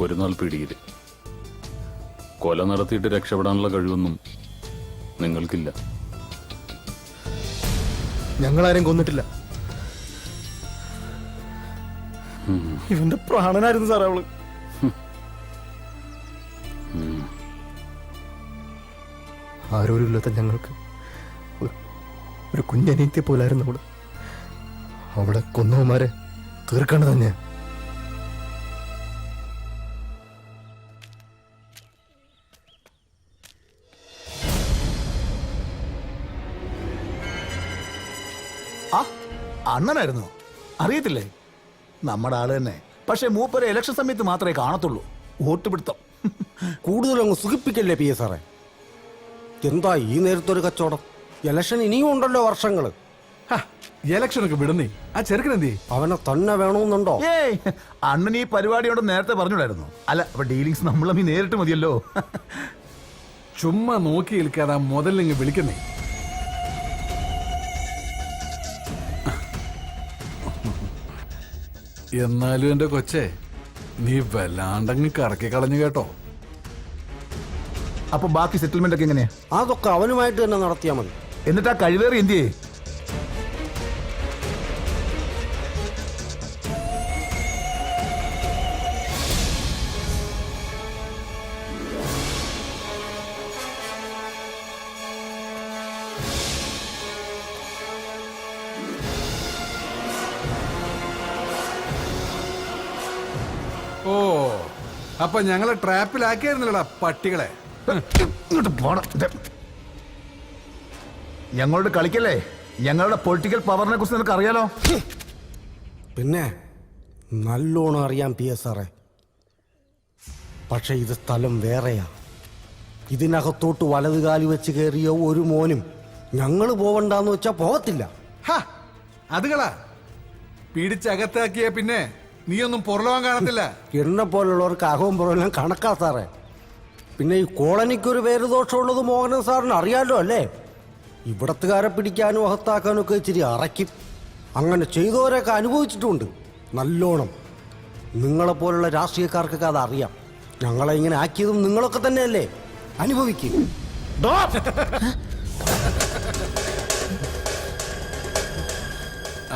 ഒരു നാൾ പിടിയിൽ. കൊല നടത്തിയിട്ട് രക്ഷപ്പെടാനുള്ള കഴിവൊന്നും നിങ്ങൾക്കില്ല. ഞങ്ങളാരും കൊന്നിട്ടില്ല. ഇവന്റെ പ്രാണനായിരുന്നു സാറേ അവള്. ആരോരും ഇല്ലാത്ത ഞങ്ങൾക്ക് ഒരു കുഞ്ഞനീത്തി പോലായിരുന്നു അവള്. അവളെ കൊന്നവന്മാരെ തീർക്കേണ്ടത് തന്നെ. ആ അണ്ണനായിരുന്നു, അറിയത്തില്ലേ? നമ്മുടെ ആള് തന്നെ. പക്ഷെ മൂപ്പരെ ഇലക്ഷൻ സമയത്ത് മാത്രമേ കാണത്തുള്ളൂ. വോട്ട് പിടുത്തം. കൂടുതലങ്ങ് സുഖിപ്പിക്കല്ലേ പി എ സാറേ. എന്താ ഈ നേരത്തൊരു കച്ചവടം? ഇലക്ഷൻ ഇനിയും ഉണ്ടല്ലോ വർഷങ്ങള്. ഇലക്ഷനൊക്കെ വിടുന്നേ. ആ ചെറുക്കനെന്തേ? അവനെ തന്നെ വേണമെന്നുണ്ടോ? ഏയ്, അണ്ണൻ ഈ പരിപാടിയോട് നേരത്തെ പറഞ്ഞിടായിരുന്നു. അല്ല, അപ്പൊ ഡീലിങ്സ് നമ്മൾ നേരിട്ട് മതിയല്ലോ. ചുമ്മാ നോക്കി നിൽക്കാതെ മുതലിങ്ങ് വിളിക്കുന്നേ. എന്നാലും എന്റെ കൊച്ചേ, നീ വല്ലാണ്ടങ്ങ് കറക്കി കളഞ്ഞു കേട്ടോ. അപ്പൊ ബാക്കി സെറ്റിൽമെന്റ് ഒക്കെ എങ്ങനെയാ? അതൊക്കെ അവനുമായിട്ട് തന്നെ നടത്തിയാൽ മതി. എന്നിട്ട് ആ കഴിവേറി എന്തിയേ? ഓ, അപ്പൊ ഞങ്ങളെ ട്രാപ്പിലാക്കിയായിരുന്നല്ലോടാ പട്ടികളെ. ഇങ്ങോട്ട് പോണം. ഞങ്ങളോട് കളിക്കല്ലേ? ഞങ്ങളുടെ പൊളിറ്റിക്കൽ പവറിനെ കുറിച്ച് നിനക്ക് അറിയാലോ. പിന്നെ നല്ലോണം അറിയാം പി എസ് സാറേ. പക്ഷെ ഇത് സ്ഥലം വേറെയാ. ഇതിനകത്തോട്ട് വലതുകാലി വെച്ച് കയറിയ ഒരു മോനും ഞങ്ങൾ പോവണ്ടെന്ന് വെച്ചാ പോകത്തില്ല. അതുകളാ പിടിച്ചകത്താക്കിയ പിന്നെ നീയൊന്നും പുറലോകം കാണത്തില്ല. എന്നെ പോലുള്ളവർക്ക് അകവും പുറമെല്ലാം കണക്കാ സാറേ. പിന്നെ ഈ കോളനിക്കൊരു പേര് ദോഷമുള്ളത് മോഹനൻ സാറിന് അറിയാലോ അല്ലേ? ഇവിടത്തുകാരെ പിടിക്കാനും അകത്താക്കാനും ഒക്കെ ഇച്ചിരി അറയ്ക്കും. അങ്ങനെ ചെയ്തവരൊക്കെ അനുഭവിച്ചിട്ടുണ്ട് നല്ലോണം. നിങ്ങളെപ്പോലുള്ള രാഷ്ട്രീയക്കാർക്കൊക്കെ അതറിയാം. ഞങ്ങളെ ഇങ്ങനെ ആക്കിയതും നിങ്ങളൊക്കെ തന്നെയല്ലേ? അനുഭവിക്കും.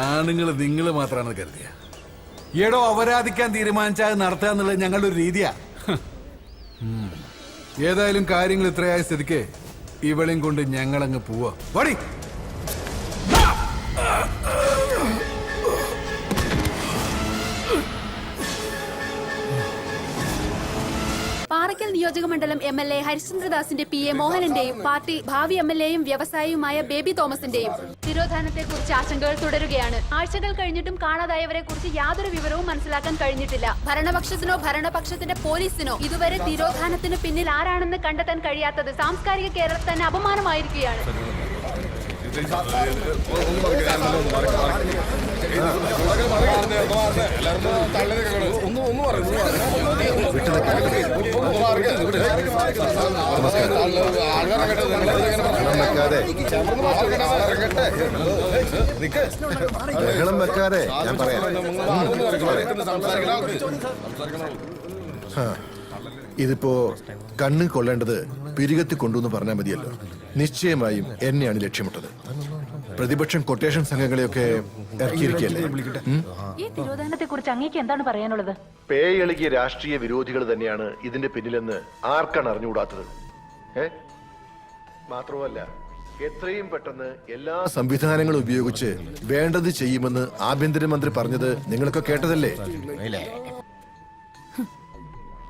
ആണുങ്ങൾ നിങ്ങൾ മാത്രമാണ് കരുതിയ. എടോ, അപരാധിക്കാൻ തീരുമാനിച്ചാൽ നടത്തുക എന്നുള്ളത് ഞങ്ങളുടെ ഒരു രീതിയാ. ഏതായാലും കാര്യങ്ങൾ ഇത്രയായ സ്ഥിതിക്ക് ഇവളെയും കൊണ്ട് ഞങ്ങളങ്ങ് പോവാ. വടി. പാറയ്ക്കൽ നിയോജക മണ്ഡലം MLA ഹരിശ്ചന്ദ്രദാസിന്റെ PA മോഹനന്റെയും പാർട്ടി ഭാവി MLAയും വ്യവസായിയുമായ ബേബി തോമസിന്റെയും തിരോധാനത്തെക്കുറിച്ച് ആശങ്കകൾ തുടരുകയാണ്. ആഴ്ചകൾ കഴിഞ്ഞിട്ടും കാണാതായവരെ കുറിച്ച് യാതൊരു വിവരവും മനസ്സിലാക്കാൻ കഴിഞ്ഞിട്ടില്ല. ഭരണപക്ഷത്തിനോ ഭരണപക്ഷത്തിന്റെ പോലീസിനോ ഇതുവരെ തിരോധാനത്തിന് പിന്നിൽ ആരാണെന്ന് കണ്ടെത്താൻ കഴിയാത്തത് സാംസ്കാരിക കേരളത്തിൽ തന്നെ അപമാനമായിരിക്കുകയാണ്. ബഹളം വെക്കാതെ ഞാൻ പറയാം. ഇതിപ്പോ കണ്ണ് കൊള്ളേണ്ടത് പിരികത്തി കൊണ്ടുവന്ന് പറഞ്ഞാൽ മതിയല്ലോ. നിശ്ചയമായും എന്നെയാണ് ലക്ഷ്യമിട്ടത്. പ്രതിപക്ഷം കൊട്ടേഷൻ സംഘങ്ങളെയൊക്കെ ഇറക്കിയിരിക്കല്ലേ. ഈ തിരോധാനത്തെ കുറിച്ച് അങ്ങേക്ക് എന്താണ് പറയാനുള്ളത്? പേയെളുകിയ രാഷ്ട്രീയ വിരോധികൾ തന്നെയാണ് ഇതിന്റെ പിന്നിലെന്ന് ആർക്കാണ് അറിഞ്ഞുകൂടാത്തത്? മാത്രമല്ല, എത്രയും പെട്ടെന്ന് എല്ലാ സംവിധാനങ്ങളും ഉപയോഗിച്ച് വേണ്ടത് ചെയ്യുമെന്ന് ആഭ്യന്തരമന്ത്രി പറഞ്ഞത് നിങ്ങളൊക്കെ കേട്ടതല്ലേ?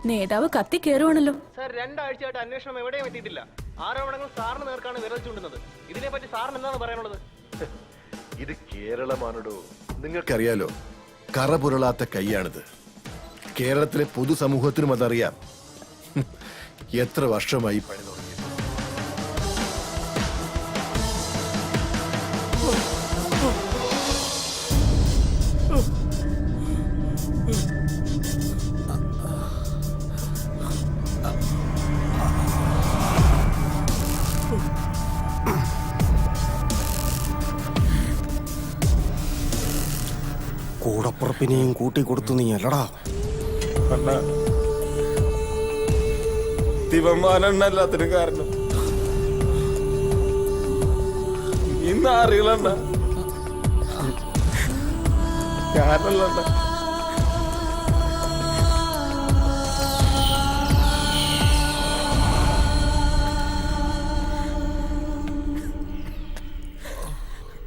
നേതാവ് കത്തി കയറുവാണല്ലോ. സാർ, 2 ആഴ്ചയായിട്ട് അന്വേഷണം എവിടെയും എത്തിയിട്ടില്ല. ആരോപണങ്ങൾ സാറിന് നേർക്കാണ് വിരൽ ചൂണ്ടുന്നത്. ഇതിനെപ്പറ്റി സാറിന് എന്താണ് പറയാനുള്ളത്? ഇത് കേരളമാണോ? നിങ്ങൾക്കറിയാലോ, കറ പുരളാത്ത കൈയാണിത്. കേരളത്തിലെ പൊതുസമൂഹത്തിനും അതറിയാം. എത്ര വർഷമായി പണി തുടങ്ങി. കൂടപ്പുറപ്പിനെയും കൂട്ടിക്കൊടുത്തു നീ അല്ലടാ. ദിവമാനല്ലാത്തിനും കാരണം ഇന്ന് അറിയില്ലണ്ട. ഞാനല്ലണ്ട.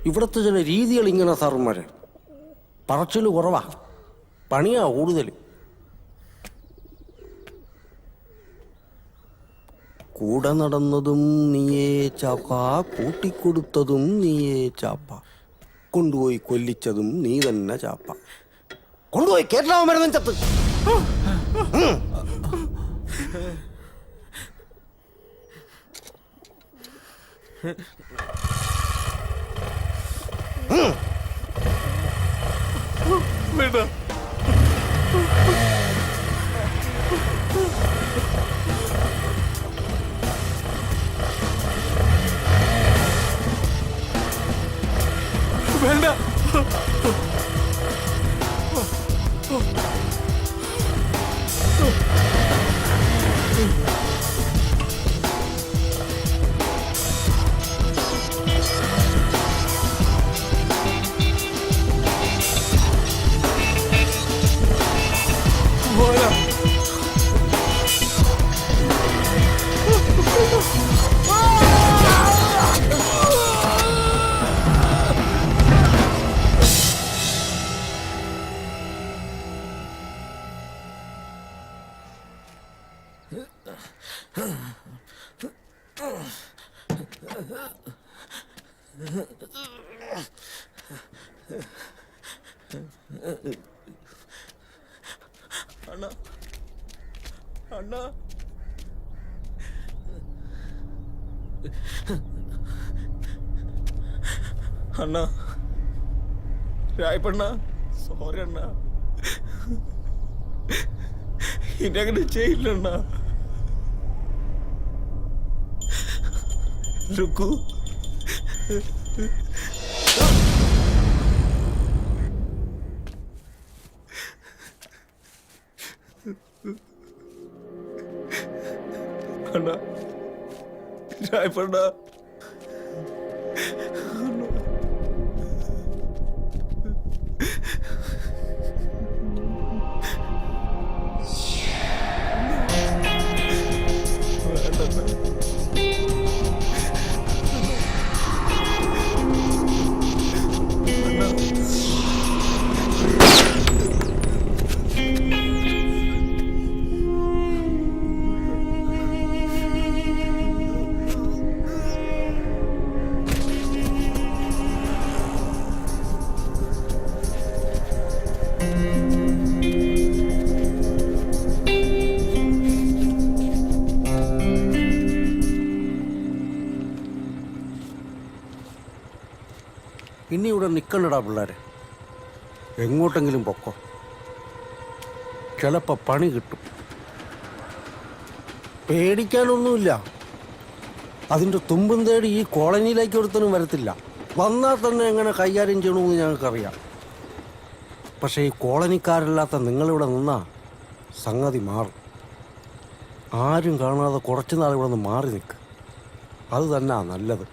ഇവിടുത്തെ ചില രീതികൾ ഇങ്ങനെ സാറുമാരെ പറച്ചിൽ കുറവാ, പണിയാ കൂടുതൽ. കൂടെ നടന്നതും നീയേ ചാപ്പ, കൂട്ടിക്കൊടുത്തതും നീയേ ചാപ്പ, കൊണ്ടുപോയി കൊല്ലിച്ചതും നീ തന്നെ ചാപ്പ, കൊണ്ടുപോയി കേരള മരുന്നും ചത്ത്. വേണ്ട. വേണ്ട. അണ്ണാ, അണ്ണാ, അണ്ണാ, രായപ്പണ്ണ, സോറി അണ്ണാ, ഇനി അങ്ങനെ ചെയ്യില്ലണ്ണ. രുക്കു, അണ്ണാ, രായപ്പണ്ണ, ഇനി ഇവിടെ നിൽക്കണ്ടടാ പിള്ളേരെ, എങ്ങോട്ടെങ്കിലും പൊക്കോ, ചിലപ്പോൾ പണി കിട്ടും. പേടിക്കാനൊന്നുമില്ല. അതിൻ്റെ തുമ്പും തേടി ഈ കോളനിയിലേക്ക് ഒരുത്തനും വരത്തില്ല. വന്നാൽ തന്നെ എങ്ങനെ കൈകാര്യം ചെയ്യണമെന്ന് ഞങ്ങൾക്കറിയാം. പക്ഷേ ഈ കോളനിക്കാരല്ലാത്ത നിങ്ങളിവിടെ നിന്നാ സംഗതി മാറും. ആരും കാണാതെ കുറച്ച് നാൾ ഇവിടെ നിന്ന് മാറി നിൽക്കുക, അത് തന്നെയാ നല്ലത്.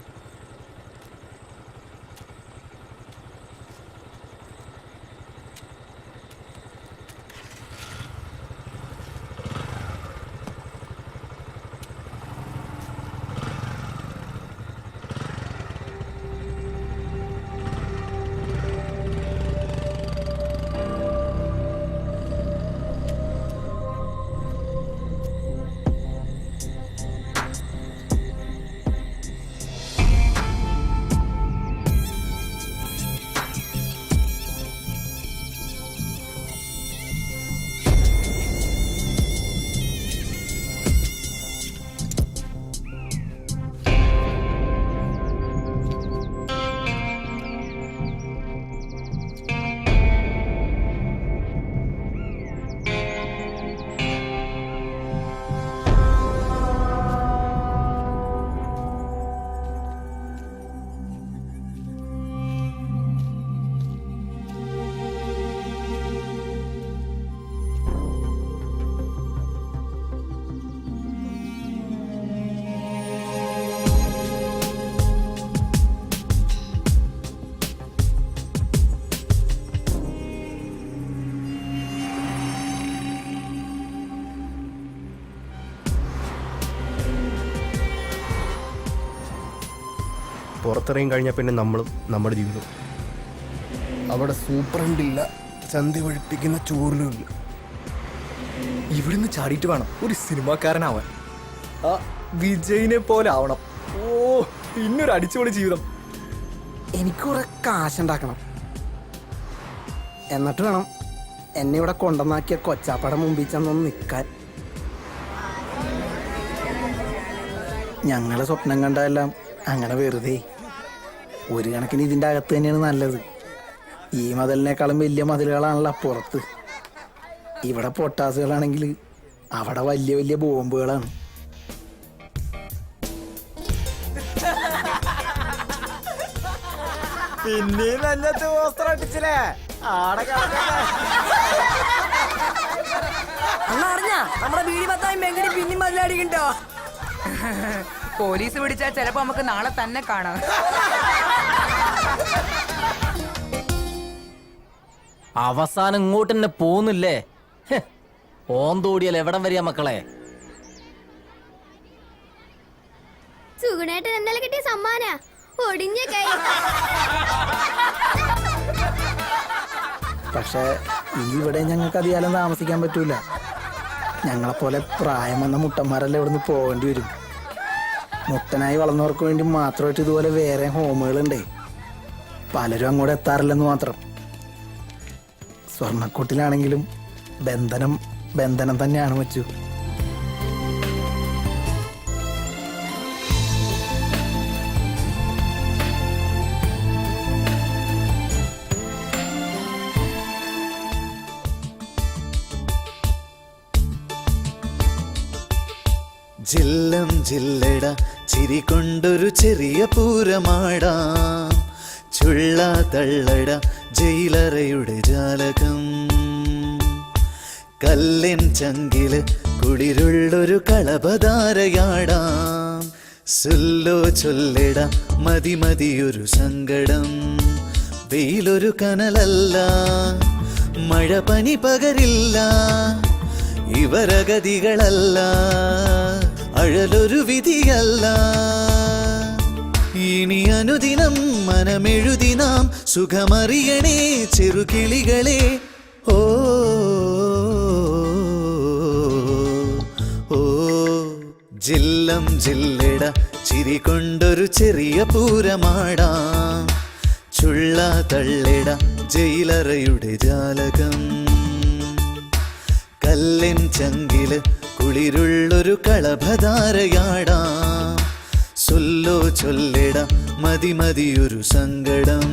പുറത്തിറങ്ങി കഴിഞ്ഞാൽ പിന്നെ നമ്മളും നമ്മുടെ ജീവിതം. അവിടെ സൂപ്രണ്ടില്ല, ചന്തി ഒഴിപ്പിക്കുന്ന ചോറിലുമില്ല. ഇവിടുന്ന് ചാടിയിട്ട് വേണം ഒരു സിനിമാക്കാരനാവാൻ. ആ വിജയിനെ പോലെ ആവണം. ഓ, പിന്നൊരു അടിച്ചുപൊളി ജീവിതം. എനിക്ക് കുറെ കാശുണ്ടാക്കണം. എന്നിട്ട് വേണം എന്നെ ഇവിടെ കൊണ്ടുവന്നാക്കിയ കൊച്ചാപ്പയുടെ മുമ്പിൽ ചെന്നൊന്ന് നിൽക്കാൻ. ഞങ്ങളെ സ്വപ്നം കണ്ടതെല്ലാം അങ്ങനെ വെറുതെ. ഒരു കണക്കിന് ഇതിൻ്റെ അകത്ത് തന്നെയാണ് നല്ലത്. ഈ മതിലിനേക്കാളും വലിയ മതിലുകളാണല്ലോ അപ്പുറത്ത്. ഇവിടെ പൊട്ടാസുകളാണെങ്കിൽ അവിടെ വലിയ വലിയ ബോംബുകളാണ്. പിന്നെയും നല്ലത് വസ്ത്രം അടിച്ചില്ലേ ആടെ അറിഞ്ഞ നമ്മുടെ ബീഡി പത്തായി മെങ്കടി പിന്നെയും മതിലടിക്കണ്ടോ? പോലീസ് പിടിച്ചാൽ ചിലപ്പോ നമുക്ക് നാളെ തന്നെ കാണാം. അവസാനം ഇങ്ങോട്ട് തന്നെ പോന്നില്ലേ? ഓന്തോടിയാൽ എവിടം വരിക മക്കളെ? സുഗുണേട്ടൻ ഇന്നലെ കിട്ടിയ സമ്മാന ഒടിഞ്ഞ കൈ. പക്ഷേ ഇവിടെ ഞങ്ങൾക്ക് അധികാലം താമസിക്കാൻ പറ്റൂല. ഞങ്ങളെപ്പോലെ പ്രായം വന്ന മുട്ടന്മാരെല്ലാം ഇവിടുന്ന് പോകേണ്ടി വരും. മുട്ടനായി വളർന്നവർക്ക് വേണ്ടി മാത്രമായിട്ട് ഇതുപോലെ വേറെ ഹോമുകളുണ്ടേ. പലരും അങ്ങോട്ട് എത്താറില്ലെന്ന് മാത്രം. സ്വർണ്ണക്കൂട്ടിലാണെങ്കിലും ബന്ധനം തന്നെയാണ് വെച്ചു. ജില്ലം ജില്ലട ചിരി കൊണ്ടൊരു ചെറിയ പൂരമാടാം. ചുള്ള തള്ളട ജയിലറയുടെ ജാലകം. കല്ലിൻ ചങ്കില് കുളിരുള്ളൊരു കളപധാരയാടാം. സുല്ലോ ചൊല്ലിട മതി മതിയൊരു സങ്കടം. വെയിലൊരു കനലല്ല, മഴ പനി പകരില്ല. ഇവരഗതികളല്ല, അഴലൊരു വിധിയല്ല. ഇനി അനുദിനം മനമെഴുതി നാം സുഖമറിയണേ ചെറുകിളികളെ. ഓ ഓ ജില്ലം ജില്ലട ചിരി കൊണ്ടൊരു ചെറിയ പൂരമാടാം. ചുള്ള തള്ളിട ജയിലറയുടെ ജാലകം. കല്ലിൻ ചങ്കില് കുളിരുള്ളൊരു കളഭധാരയാടാം. സൊല്ലോ ചൊല്ലിട മതി മതിയൊരു സങ്കടം.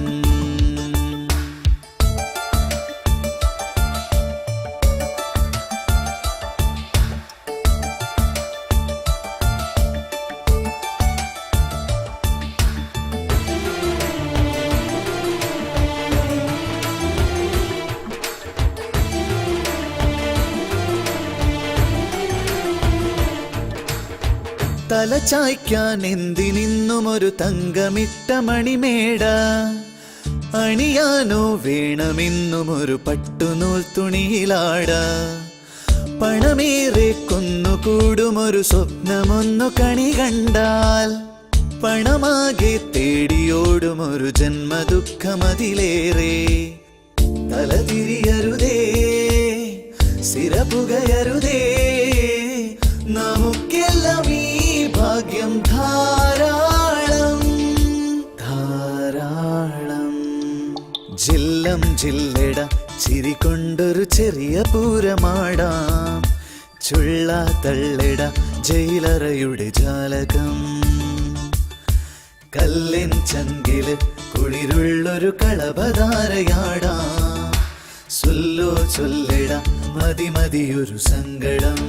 തല ചായ്ക്കാൻ എന്തിനിന്നും ഒരു തങ്കമിട്ട മണിമേട. അണിയാനോ വേണമെന്നും ഒരു പട്ടുനൂൽ തുണിയിലാട. പണമേറെ കൊന്നുകൂടുമൊരു സ്വപ്നമൊന്നു കണി കണ്ടാൽ. പണമാകെ തേടിയോടുമൊരു ജന്മദുഃഖമതിലേറെ. തലതിരിയരുതേ, സിരപുകയരുതേ, നമുക്കെല്ലാം ഈ ഭാഗ്യം ധാരാളം ധാരാളം. ജില്ലം ജില്ലട ചിരി കൊണ്ടൊരു ചെറിയ പൂരമാടാം. ചുള്ള തള്ളിട ജയിലറയുടെ ജാലകം. കല്ലിൻ ചങ്കില് കുളിരുള്ളൊരു കളഭധാരയാടാം. സുല്ലോ ചൊല്ലിട മതി മതിയൊരു സങ്കടം.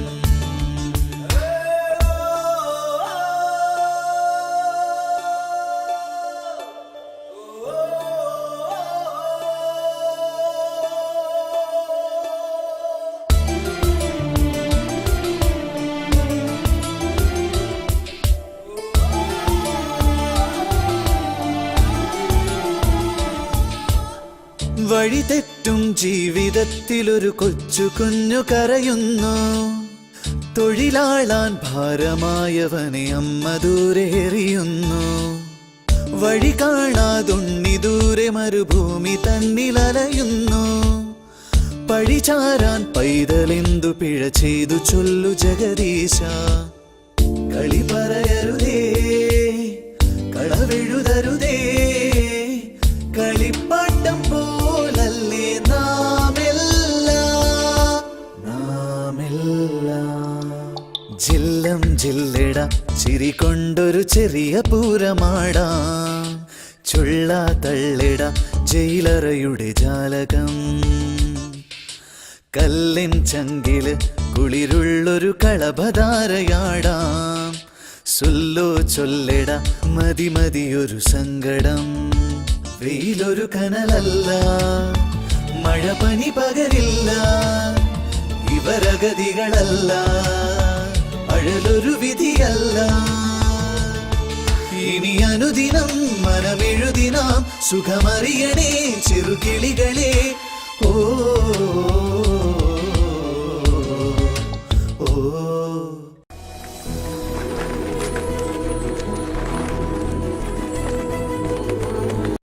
വഴി തെറ്റും ജീവിതത്തിലൊരു കൊച്ചു കുഞ്ഞു കരയുന്നു. തൊഴിലാളാൻ ഭാരമായവനെ അമ്മ ദൂരെ എറിയുന്നു. വഴി കാണാതുണ്ണി ദൂരെ മരുഭൂമി തന്നിലലയുന്നു. പഴിചാരാൻ പൈതലെന്തു പിഴ ചെയ്തു ചൊല്ലു ജഗദീശ. കളി പറയരുതേ, കളവെഴുതരുതേ, കളിപ്പാട്ടം പോലല്ലേ നാമെല്ലാം. ജില്ലം ജില്ലട ചിരി കൊണ്ടൊരു ചെറിയ പൂരമാടാം. ചുള്ള തള്ളിട ജയിലറയുടെ ജാലകം. കല്ലിൻ ചങ്കില് കുളിരുള്ളൊരു കളഭധാരയാടാം. സുല്ലോ ചൊല്ലിട മതി മതിയൊരു സങ്കടം. വെയിലൊരു കനലല്ല, മഴ പനി പകരില്ല. ഇവരഗതികളല്ല, അഴലൊരു വിധിയല്ല. ഇനി അനുദിനം മനമെഴുതിനാം സുഖമറിയണേ ചെറുകിളികളെ. ഓ